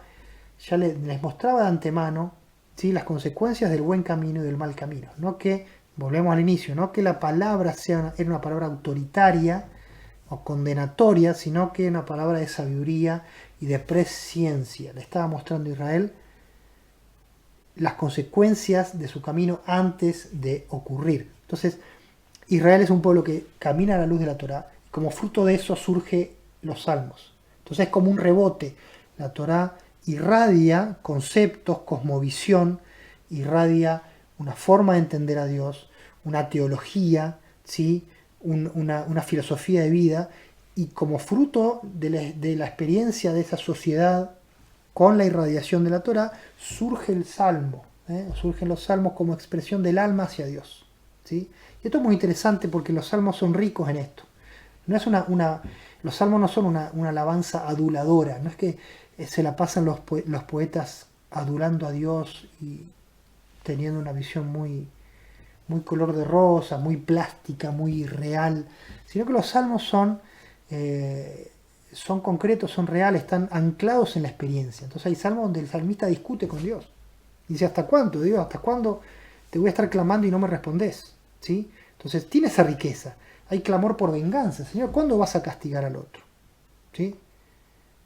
ya les mostraba de antemano, ¿sí? Las consecuencias del buen camino y del mal camino. No que, volvemos al inicio, no que la palabra era una palabra autoritaria o condenatoria, sino que una palabra de sabiduría y de presciencia. Le estaba mostrando a Israel las consecuencias de su camino antes de ocurrir. Entonces, Israel es un pueblo que camina a la luz de la Torá, y como fruto de eso surge los salmos. Entonces es como un rebote. La Torá irradia conceptos, cosmovisión, irradia una forma de entender a Dios, una teología, ¿sí? una filosofía de vida, y como fruto de la experiencia de esa sociedad con la irradiación de la Torá, surge el salmo, surgen los salmos como expresión del alma hacia Dios, ¿sí? Y esto es muy interesante porque los salmos son ricos en esto. No es los salmos no son una alabanza aduladora, no es que se la pasan los poetas adulando a Dios y teniendo una visión muy, muy color de rosa, muy plástica, muy real, sino que los salmos son concretos, son reales, están anclados en la experiencia. Entonces hay salmos donde el salmista discute con Dios. Dice, ¿hasta cuándo, Dios? ¿Hasta cuándo te voy a estar clamando y no me respondés? ¿Sí? Entonces tiene esa riqueza. Hay clamor por venganza. Señor, ¿cuándo vas a castigar al otro? ¿Sí?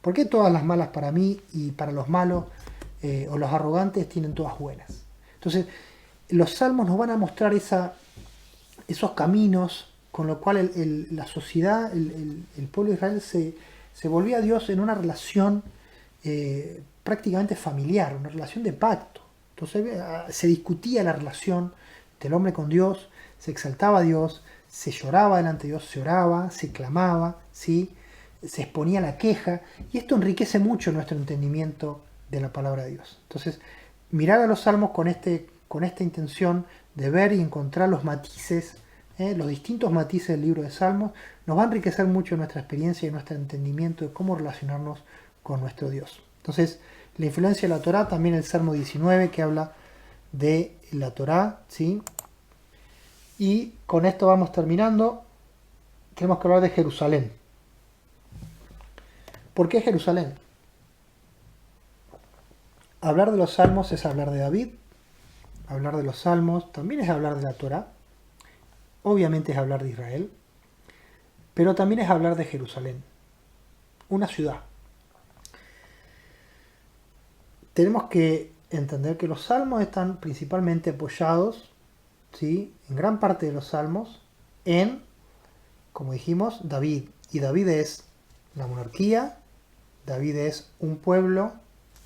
¿Por qué todas las malas para mí y para los malos o los arrogantes tienen todas buenas? Entonces, los salmos nos van a mostrar esos caminos con lo cual la sociedad, el pueblo de Israel se volvía a Dios en una relación prácticamente familiar, una relación de pacto. Entonces se discutía la relación del hombre con Dios, se exaltaba a Dios, se lloraba delante de Dios, se oraba, se clamaba, ¿sí? Se exponía la queja, y esto enriquece mucho nuestro entendimiento de la palabra de Dios. Entonces, mirar a los salmos con esta intención de ver y encontrar los matices, los distintos matices del libro de Salmos, nos va a enriquecer mucho nuestra experiencia y nuestro entendimiento de cómo relacionarnos con nuestro Dios. Entonces, la influencia de la Torá, también el Salmo 19 que habla de la Torá, ¿sí? Y con esto vamos terminando. Tenemos que hablar de Jerusalén. ¿Por qué Jerusalén? Hablar de los salmos es hablar de David. Hablar de los salmos también es hablar de la Torá. Obviamente es hablar de Israel. Pero también es hablar de Jerusalén. Una ciudad. Tenemos que entender que los salmos están principalmente apoyados, ¿sí?, en gran parte de los salmos, en, como dijimos, David. Y David es la monarquía, David es un pueblo,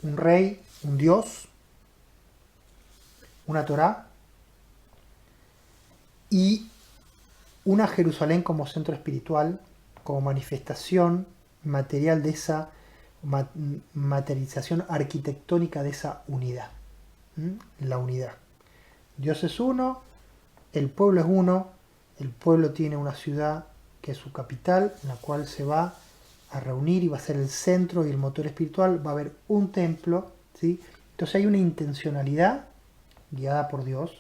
un rey, un Dios, una Torá y una Jerusalén como centro espiritual, como manifestación material de esa materialización arquitectónica de esa unidad. La unidad. Dios es uno, el pueblo es uno, el pueblo tiene una ciudad que es su capital, en la cual se va a reunir y va a ser el centro y el motor espiritual, va a haber un templo, ¿sí? Entonces hay una intencionalidad guiada por Dios,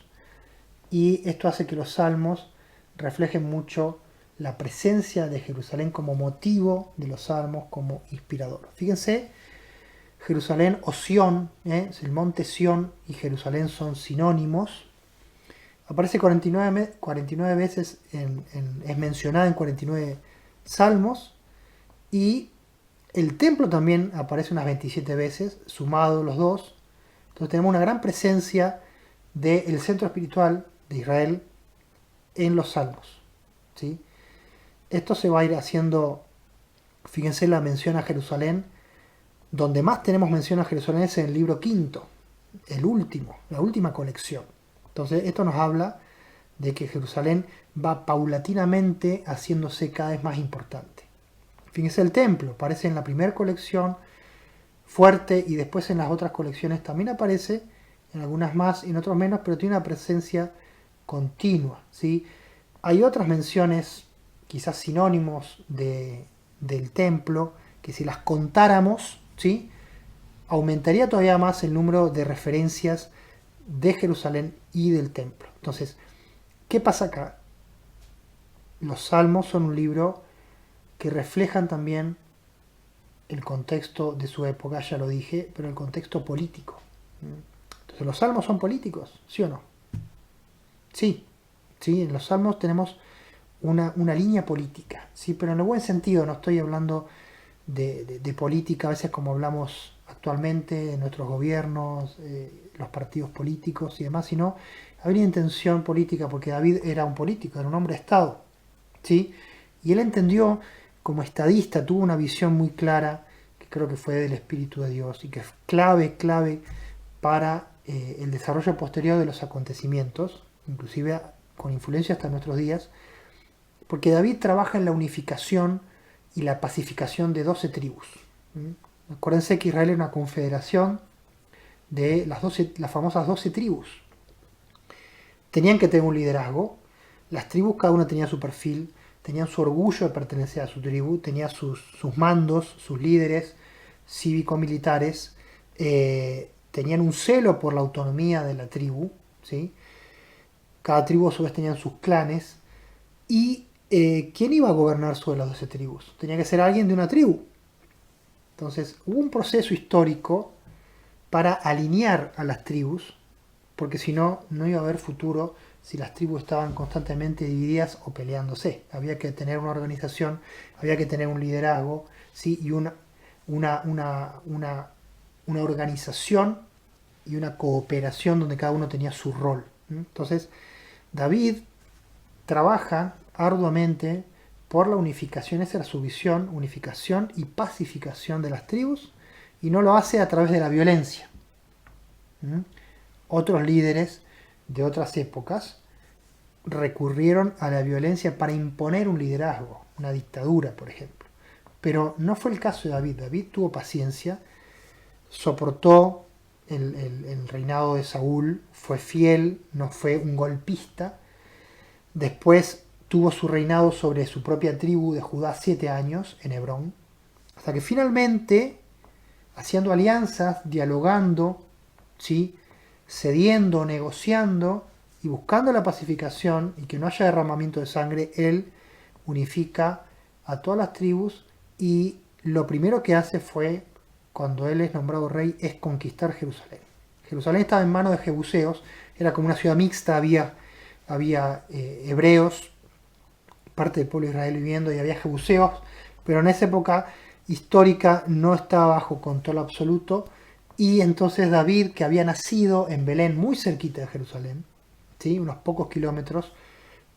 y esto hace que los salmos reflejen mucho la presencia de Jerusalén como motivo de los salmos, como inspirador. Fíjense, Jerusalén o Sión, el monte Sión y Jerusalén son sinónimos. Aparece 49 veces, es mencionada en 49 salmos, y el templo también aparece unas 27 veces, sumados los dos. Entonces tenemos una gran presencia del centro espiritual de Israel en los salmos, ¿sí? Esto se va a ir haciendo, fíjense la mención a Jerusalén, donde más tenemos mención a Jerusalén es en el libro quinto, el último, la última colección. Entonces esto nos habla de que Jerusalén va paulatinamente haciéndose cada vez más importante. Fíjense el templo, aparece en la primera colección fuerte y después en las otras colecciones también aparece, en algunas más y en otras menos, pero tiene una presencia continua, ¿sí? Hay otras menciones, quizás sinónimos del templo, que si las contáramos, ¿sí?, aumentaría todavía más el número de referencias de Jerusalén y del templo. Entonces, ¿qué pasa acá? Los salmos son un libro que reflejan también el contexto de su época, ya lo dije, pero el contexto político. Entonces, ¿los salmos son políticos? ¿Sí o no? Sí, sí, en los salmos tenemos una línea política, sí, pero en el buen sentido. No estoy hablando de política a veces como hablamos actualmente en nuestros gobiernos, los partidos políticos y demás, sino había una intención política, porque David era un político, era un hombre de Estado, ¿sí? Y él entendió, como estadista, tuvo una visión muy clara, que creo que fue del Espíritu de Dios, y que es clave para el desarrollo posterior de los acontecimientos, inclusive con influencia hasta nuestros días, porque David trabaja en la unificación y la pacificación de 12 tribus. Acuérdense que Israel era una confederación de las famosas 12 tribus. Tenían que tener un liderazgo. Las tribus, cada una tenía su perfil, tenían su orgullo de pertenecer a su tribu, tenía sus mandos, sus líderes cívico-militares, tenían un celo por la autonomía de la tribu, ¿sí? Cada tribu a su vez tenían sus clanes, y ¿quién iba a gobernar sobre las 12 tribus? Tenía que ser alguien de una tribu. Entonces hubo un proceso histórico para alinear a las tribus, porque si no, no iba a haber futuro si las tribus estaban constantemente divididas o peleándose. Había que tener una organización, había que tener un liderazgo, ¿sí?, y un una organización y una cooperación donde cada uno tenía su rol. Entonces, David trabaja arduamente por la unificación, esa era su visión, unificación y pacificación de las tribus, y no lo hace a través de la violencia. Otros líderes de otras épocas recurrieron a la violencia para imponer un liderazgo, una dictadura, por ejemplo. Pero no fue el caso de David. David tuvo paciencia, soportó el reinado de Saúl, fue fiel, no fue un golpista. Después tuvo su reinado sobre su propia tribu de Judá 7 años en Hebrón, hasta que finalmente, haciendo alianzas, dialogando, ¿sí?, cediendo, negociando y buscando la pacificación y que no haya derramamiento de sangre, él unifica a todas las tribus, y lo primero que hace fue, cuando él es nombrado rey, es conquistar Jerusalén. Jerusalén estaba en manos de jebuseos, era como una ciudad mixta, había hebreos, parte del pueblo de Israel viviendo, y había jebuseos, pero en esa época histórica no estaba bajo control absoluto, y entonces David, que había nacido en Belén, muy cerquita de Jerusalén, ¿sí?, unos pocos kilómetros,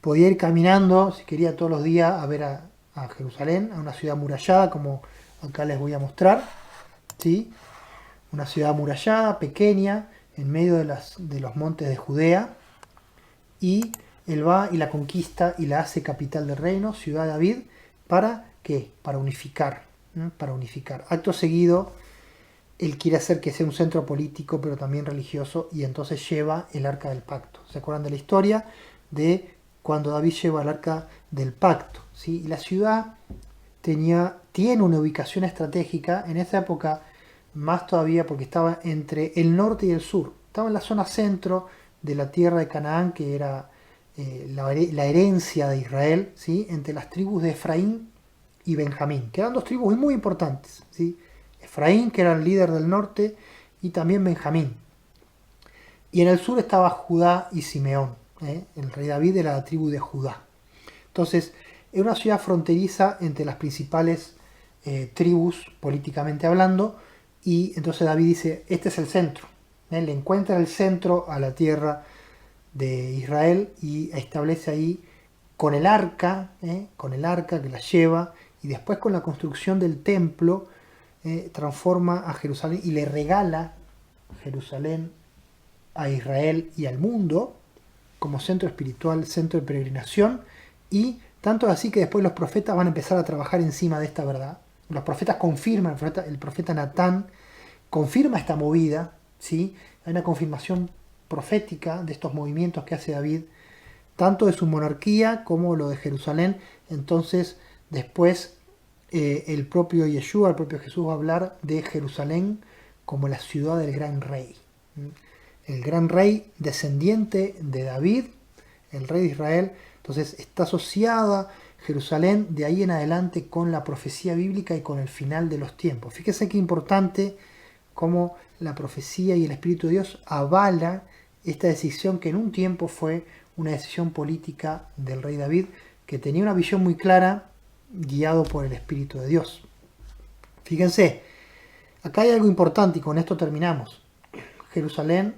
podía ir caminando, si quería, todos los días a ver a Jerusalén, a una ciudad amurallada, como acá les voy a mostrar, ¿sí?, una ciudad amurallada, pequeña, en medio de los montes de Judea, y él va y la conquista y la hace capital del reino, ciudad de David. ¿Para qué? Para unificar, ¿no? Para unificar. Acto seguido, él quiere hacer que sea un centro político, pero también religioso, y entonces lleva el arca del pacto. ¿Se acuerdan de la historia de cuando David lleva el arca del pacto? ¿Sí? Y la ciudad tiene una ubicación estratégica, en esa época más todavía, porque estaba entre el norte y el sur. Estaba en la zona centro de la tierra de Canaán, que era la herencia de Israel, ¿sí?, entre las tribus de Efraín y Benjamín, que eran dos tribus muy importantes, ¿sí? Efraín, que era el líder del norte, y también Benjamín. Y en el sur estaba Judá y Simeón. El rey David era la tribu de Judá. Entonces, era una ciudad fronteriza entre las principales tribus, políticamente hablando, y entonces David dice, este es el centro. Le encuentra el centro a la tierra de Israel y establece ahí con el arca que la lleva, y después con la construcción del templo, transforma a Jerusalén y le regala Jerusalén a Israel y al mundo como centro espiritual, centro de peregrinación, y tanto así que después los profetas van a empezar a trabajar encima de esta verdad. Los profetas confirman, el profeta Natán confirma esta movida, ¿sí? Hay una confirmación profética de estos movimientos que hace David, tanto de su monarquía como lo de Jerusalén. Entonces, después el propio Yeshua, el propio Jesús, va a hablar de Jerusalén como la ciudad del gran rey. El gran rey descendiente de David, el rey de Israel. Entonces está asociada Jerusalén de ahí en adelante con la profecía bíblica y con el final de los tiempos. Fíjese qué importante cómo la profecía y el Espíritu de Dios avala esta decisión, que en un tiempo fue una decisión política del rey David, que tenía una visión muy clara, guiado por el Espíritu de Dios. Fíjense, acá hay algo importante y con esto terminamos. Jerusalén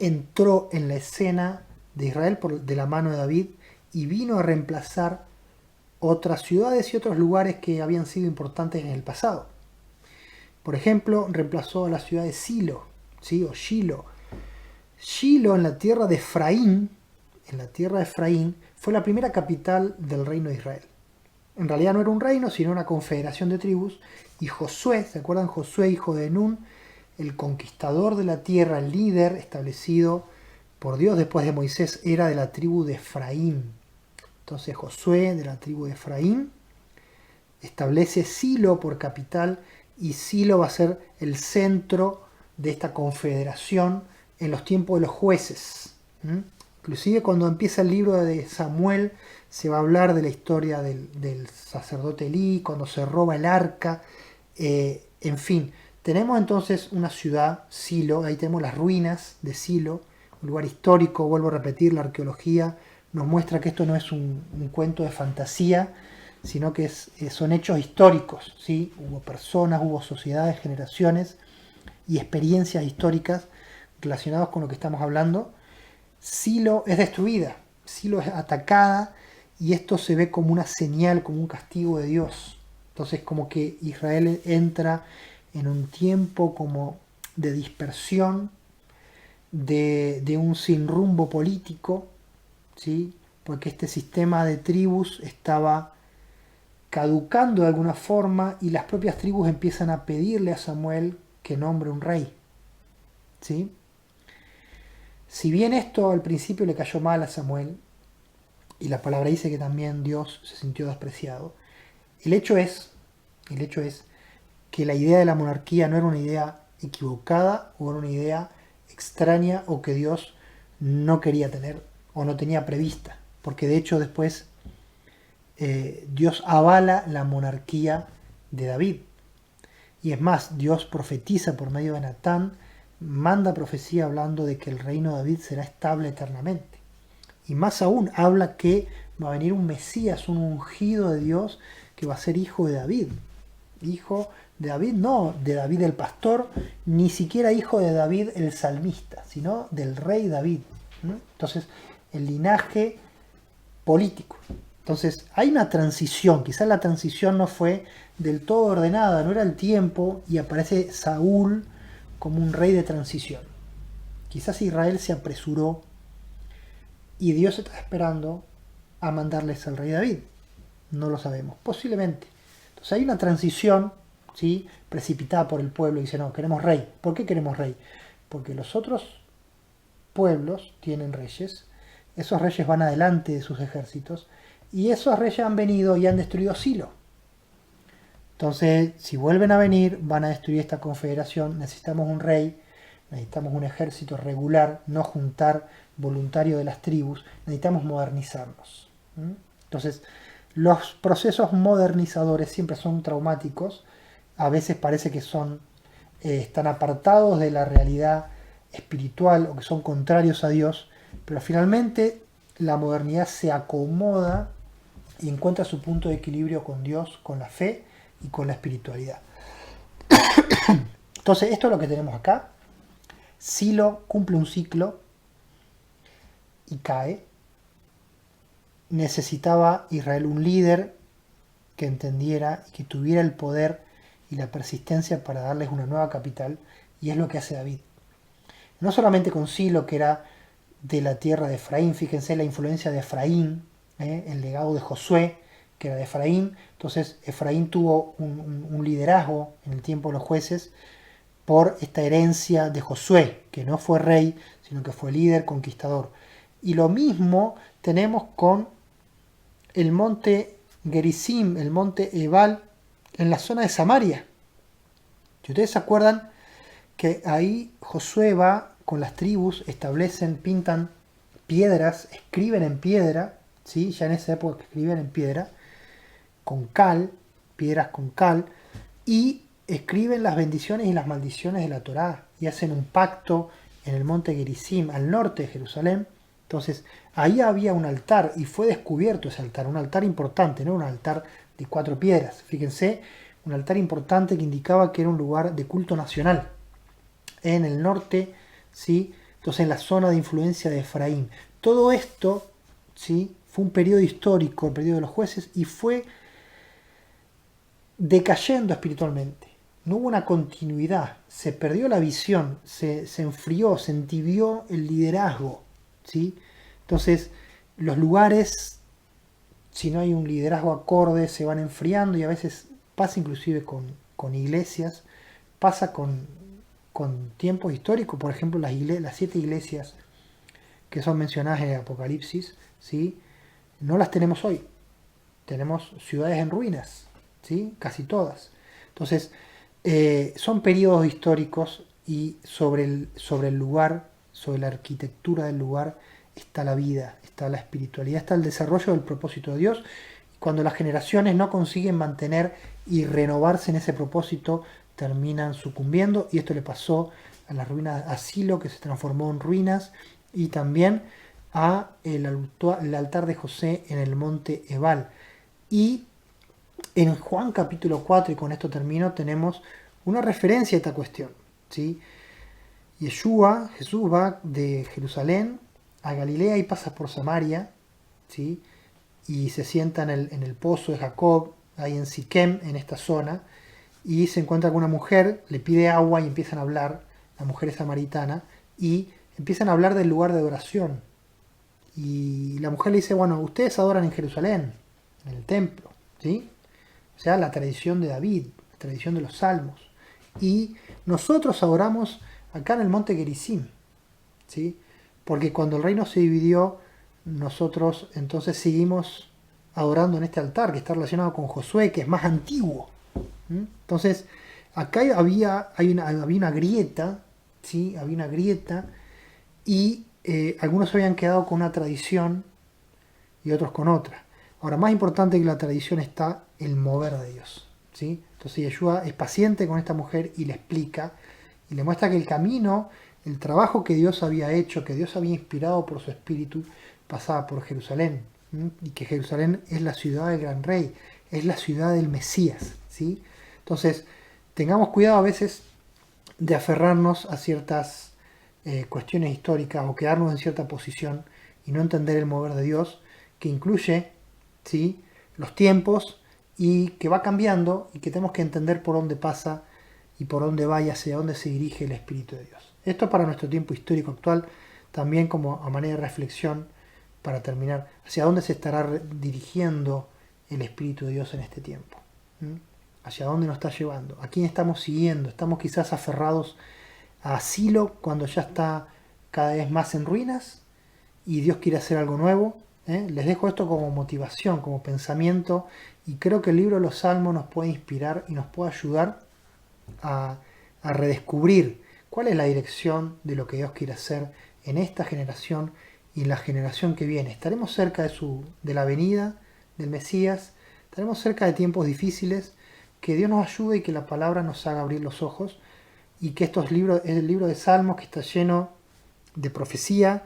entró en la escena de Israel de la mano de David y vino a reemplazar otras ciudades y otros lugares que habían sido importantes en el pasado. Por ejemplo, reemplazó a la ciudad de Silo, ¿sí?, o Shilo. Shilo, en la tierra de Efraín, fue la primera capital del reino de Israel. En realidad no era un reino, sino una confederación de tribus. Y Josué, ¿se acuerdan? Josué, hijo de Nun, el conquistador de la tierra, el líder establecido por Dios después de Moisés, era de la tribu de Efraín. Entonces Josué, de la tribu de Efraín, establece Silo por capital, y Silo va a ser el centro de esta confederación en los tiempos de los jueces. Inclusive cuando empieza el libro de Samuel se va a hablar de la historia del sacerdote Elí, cuando se roba el arca. En fin, tenemos entonces una ciudad, Silo, ahí tenemos las ruinas de Silo, un lugar histórico. Vuelvo a repetir, la arqueología nos muestra que esto no es un cuento de fantasía, sino que son hechos históricos, ¿sí? Hubo personas, hubo sociedades, generaciones y experiencias históricas relacionadas con lo que estamos hablando. Silo es destruida, Silo es atacada, y esto se ve como una señal, como un castigo de Dios. Entonces como que Israel entra en un tiempo como de dispersión, de un sin rumbo político, ¿sí? Porque este sistema de tribus estaba caducando de alguna forma, y las propias tribus empiezan a pedirle a Samuel que nombre un rey, ¿sí? Si bien esto al principio le cayó mal a Samuel, y la palabra dice que también Dios se sintió despreciado, el hecho es que la idea de la monarquía no era una idea equivocada o era una idea extraña o que Dios no quería tener o no tenía prevista, porque de hecho después Dios avala la monarquía de David. Y es más, Dios profetiza por medio de Natán, manda profecía hablando de que el reino de David será estable eternamente. Y más aún, habla que va a venir un Mesías, un ungido de Dios, que va a ser hijo de David. Hijo de David, no de David el pastor, ni siquiera hijo de David el salmista, sino del rey David. Entonces, el linaje político. Entonces, hay una transición, quizás la transición no fue del todo ordenada, no era el tiempo, y aparece Saúl como un rey de transición. Quizás Israel se apresuró y Dios está esperando a mandarles al rey David. No lo sabemos, posiblemente. Entonces hay una transición, ¿sí?, precipitada por el pueblo y dice, no, queremos rey. ¿Por qué queremos rey? Porque los otros pueblos tienen reyes, esos reyes van adelante de sus ejércitos, y esos reyes han venido y han destruido Silo. Entonces, si vuelven a venir, van a destruir esta confederación. Necesitamos un rey, necesitamos un ejército regular, no juntar voluntarios de las tribus, necesitamos modernizarnos. Entonces, los procesos modernizadores siempre son traumáticos, a veces parece que están apartados de la realidad espiritual o que son contrarios a Dios, pero finalmente la modernidad se acomoda y encuentra su punto de equilibrio con Dios, con la fe y con la espiritualidad. Entonces, esto es lo que tenemos acá. Silo cumple un ciclo y cae. Necesitaba Israel un líder que entendiera y que tuviera el poder y la persistencia para darles una nueva capital, y es lo que hace David. No solamente con Silo, que era de la tierra de Efraín, fíjense la influencia de Efraín, el legado de Josué, que era de Efraín. Entonces Efraín tuvo un liderazgo en el tiempo de los jueces por esta herencia de Josué, que no fue rey, sino que fue líder conquistador. Y lo mismo tenemos con el monte Gerizim, el monte Ebal, en la zona de Samaria. Si ustedes se acuerdan que ahí Josué va con las tribus, establecen, pintan piedras, escriben en piedra, ¿sí? Ya en esa época escribían en piedra, con cal, piedras con cal, y escriben las bendiciones y las maldiciones de la Torá, y hacen un pacto en el monte Gerizim, al norte de Jerusalén. Entonces, ahí había un altar, y fue descubierto ese altar, un altar importante, no un altar de 4 piedras. Fíjense, un altar importante que indicaba que era un lugar de culto nacional, en el norte, ¿sí? Entonces, en la zona de influencia de Efraín. Todo esto, ¿sí?, fue un periodo histórico, el periodo de los jueces, y fue decayendo espiritualmente. No hubo una continuidad, se perdió la visión, se enfrió, se entibió el liderazgo, ¿sí? Entonces, los lugares, si no hay un liderazgo acorde, se van enfriando, y a veces pasa inclusive con iglesias, pasa con tiempos históricos. Por ejemplo, las 7 iglesias que son mencionadas en el Apocalipsis, ¿sí?, no las tenemos hoy. Tenemos ciudades en ruinas, ¿sí?, casi todas. Entonces, son periodos históricos, y sobre el lugar, sobre la arquitectura del lugar, está la vida, está la espiritualidad, está el desarrollo del propósito de Dios. Cuando las generaciones no consiguen mantener y renovarse en ese propósito, terminan sucumbiendo, y esto le pasó a las ruinas, a Silo, que se transformó en ruinas, y también a el altar de José en el monte Ebal. Y En Juan capítulo 4, y con esto termino, tenemos una referencia a esta cuestión, ¿sí? Yeshua, Jesús va de Jerusalén a Galilea y pasa por Samaria, ¿sí? Y se sienta en el pozo de Jacob, ahí en Siquem, en esta zona, y se encuentra con una mujer, le pide agua y empiezan a hablar, la mujer es samaritana, y empiezan a hablar del lugar de adoración. Y la mujer le dice, bueno, ustedes adoran en Jerusalén, en el templo, ¿sí? O sea, la tradición de David, la tradición de los salmos. Y nosotros adoramos acá en el monte Gerizim, ¿sí? Porque cuando el reino se dividió, nosotros entonces seguimos adorando en este altar que está relacionado con Josué, que es más antiguo. Entonces, acá había una grieta, ¿sí? Había una grieta y algunos habían quedado con una tradición y otros con otra. Ahora, más importante que la tradición está el mover de Dios, ¿sí? Entonces Yeshua es paciente con esta mujer y le explica y le muestra que el camino, el trabajo que Dios había hecho, que Dios había inspirado por su espíritu, pasaba por Jerusalén, ¿sí? Y que Jerusalén es la ciudad del gran rey, es la ciudad del Mesías, ¿sí? Entonces, tengamos cuidado a veces de aferrarnos a ciertas cuestiones históricas o quedarnos en cierta posición y no entender el mover de Dios, que incluye, ¿sí?, los tiempos y que va cambiando y que tenemos que entender por dónde pasa y por dónde va y hacia dónde se dirige el Espíritu de Dios. Esto para nuestro tiempo histórico actual, también como a manera de reflexión para terminar, hacia dónde se estará dirigiendo el Espíritu de Dios en este tiempo. Hacia dónde nos está llevando, a quién estamos siguiendo, estamos quizás aferrados a Silo cuando ya está cada vez más en ruinas y Dios quiere hacer algo nuevo. Les dejo esto como motivación, como pensamiento, y creo que el libro de los Salmos nos puede inspirar y nos puede ayudar a redescubrir cuál es la dirección de lo que Dios quiere hacer en esta generación y en la generación que viene. Estaremos cerca de la venida del Mesías, estaremos cerca de tiempos difíciles. Que Dios nos ayude y que la palabra nos haga abrir los ojos y que estos libros, es el libro de Salmos que está lleno de profecía,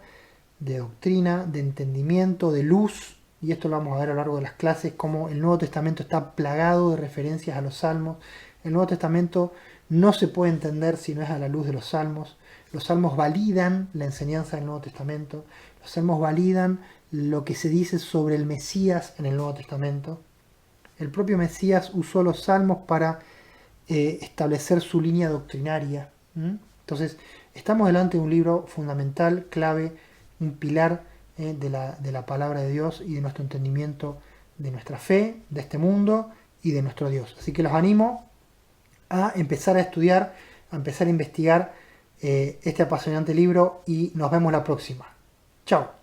de doctrina, de entendimiento, de luz, y esto lo vamos a ver a lo largo de las clases, cómo el Nuevo Testamento está plagado de referencias a los Salmos. El Nuevo Testamento no se puede entender si no es a la luz de los Salmos. Los Salmos validan la enseñanza del Nuevo Testamento, los Salmos validan lo que se dice sobre el Mesías en el Nuevo Testamento. El propio Mesías usó los Salmos para establecer su línea doctrinaria. Entonces, estamos delante de un libro fundamental, clave, un pilar de la palabra de Dios y de nuestro entendimiento de nuestra fe, de este mundo y de nuestro Dios. Así que los animo a empezar a estudiar, a empezar a investigar este apasionante libro y nos vemos la próxima. Chao.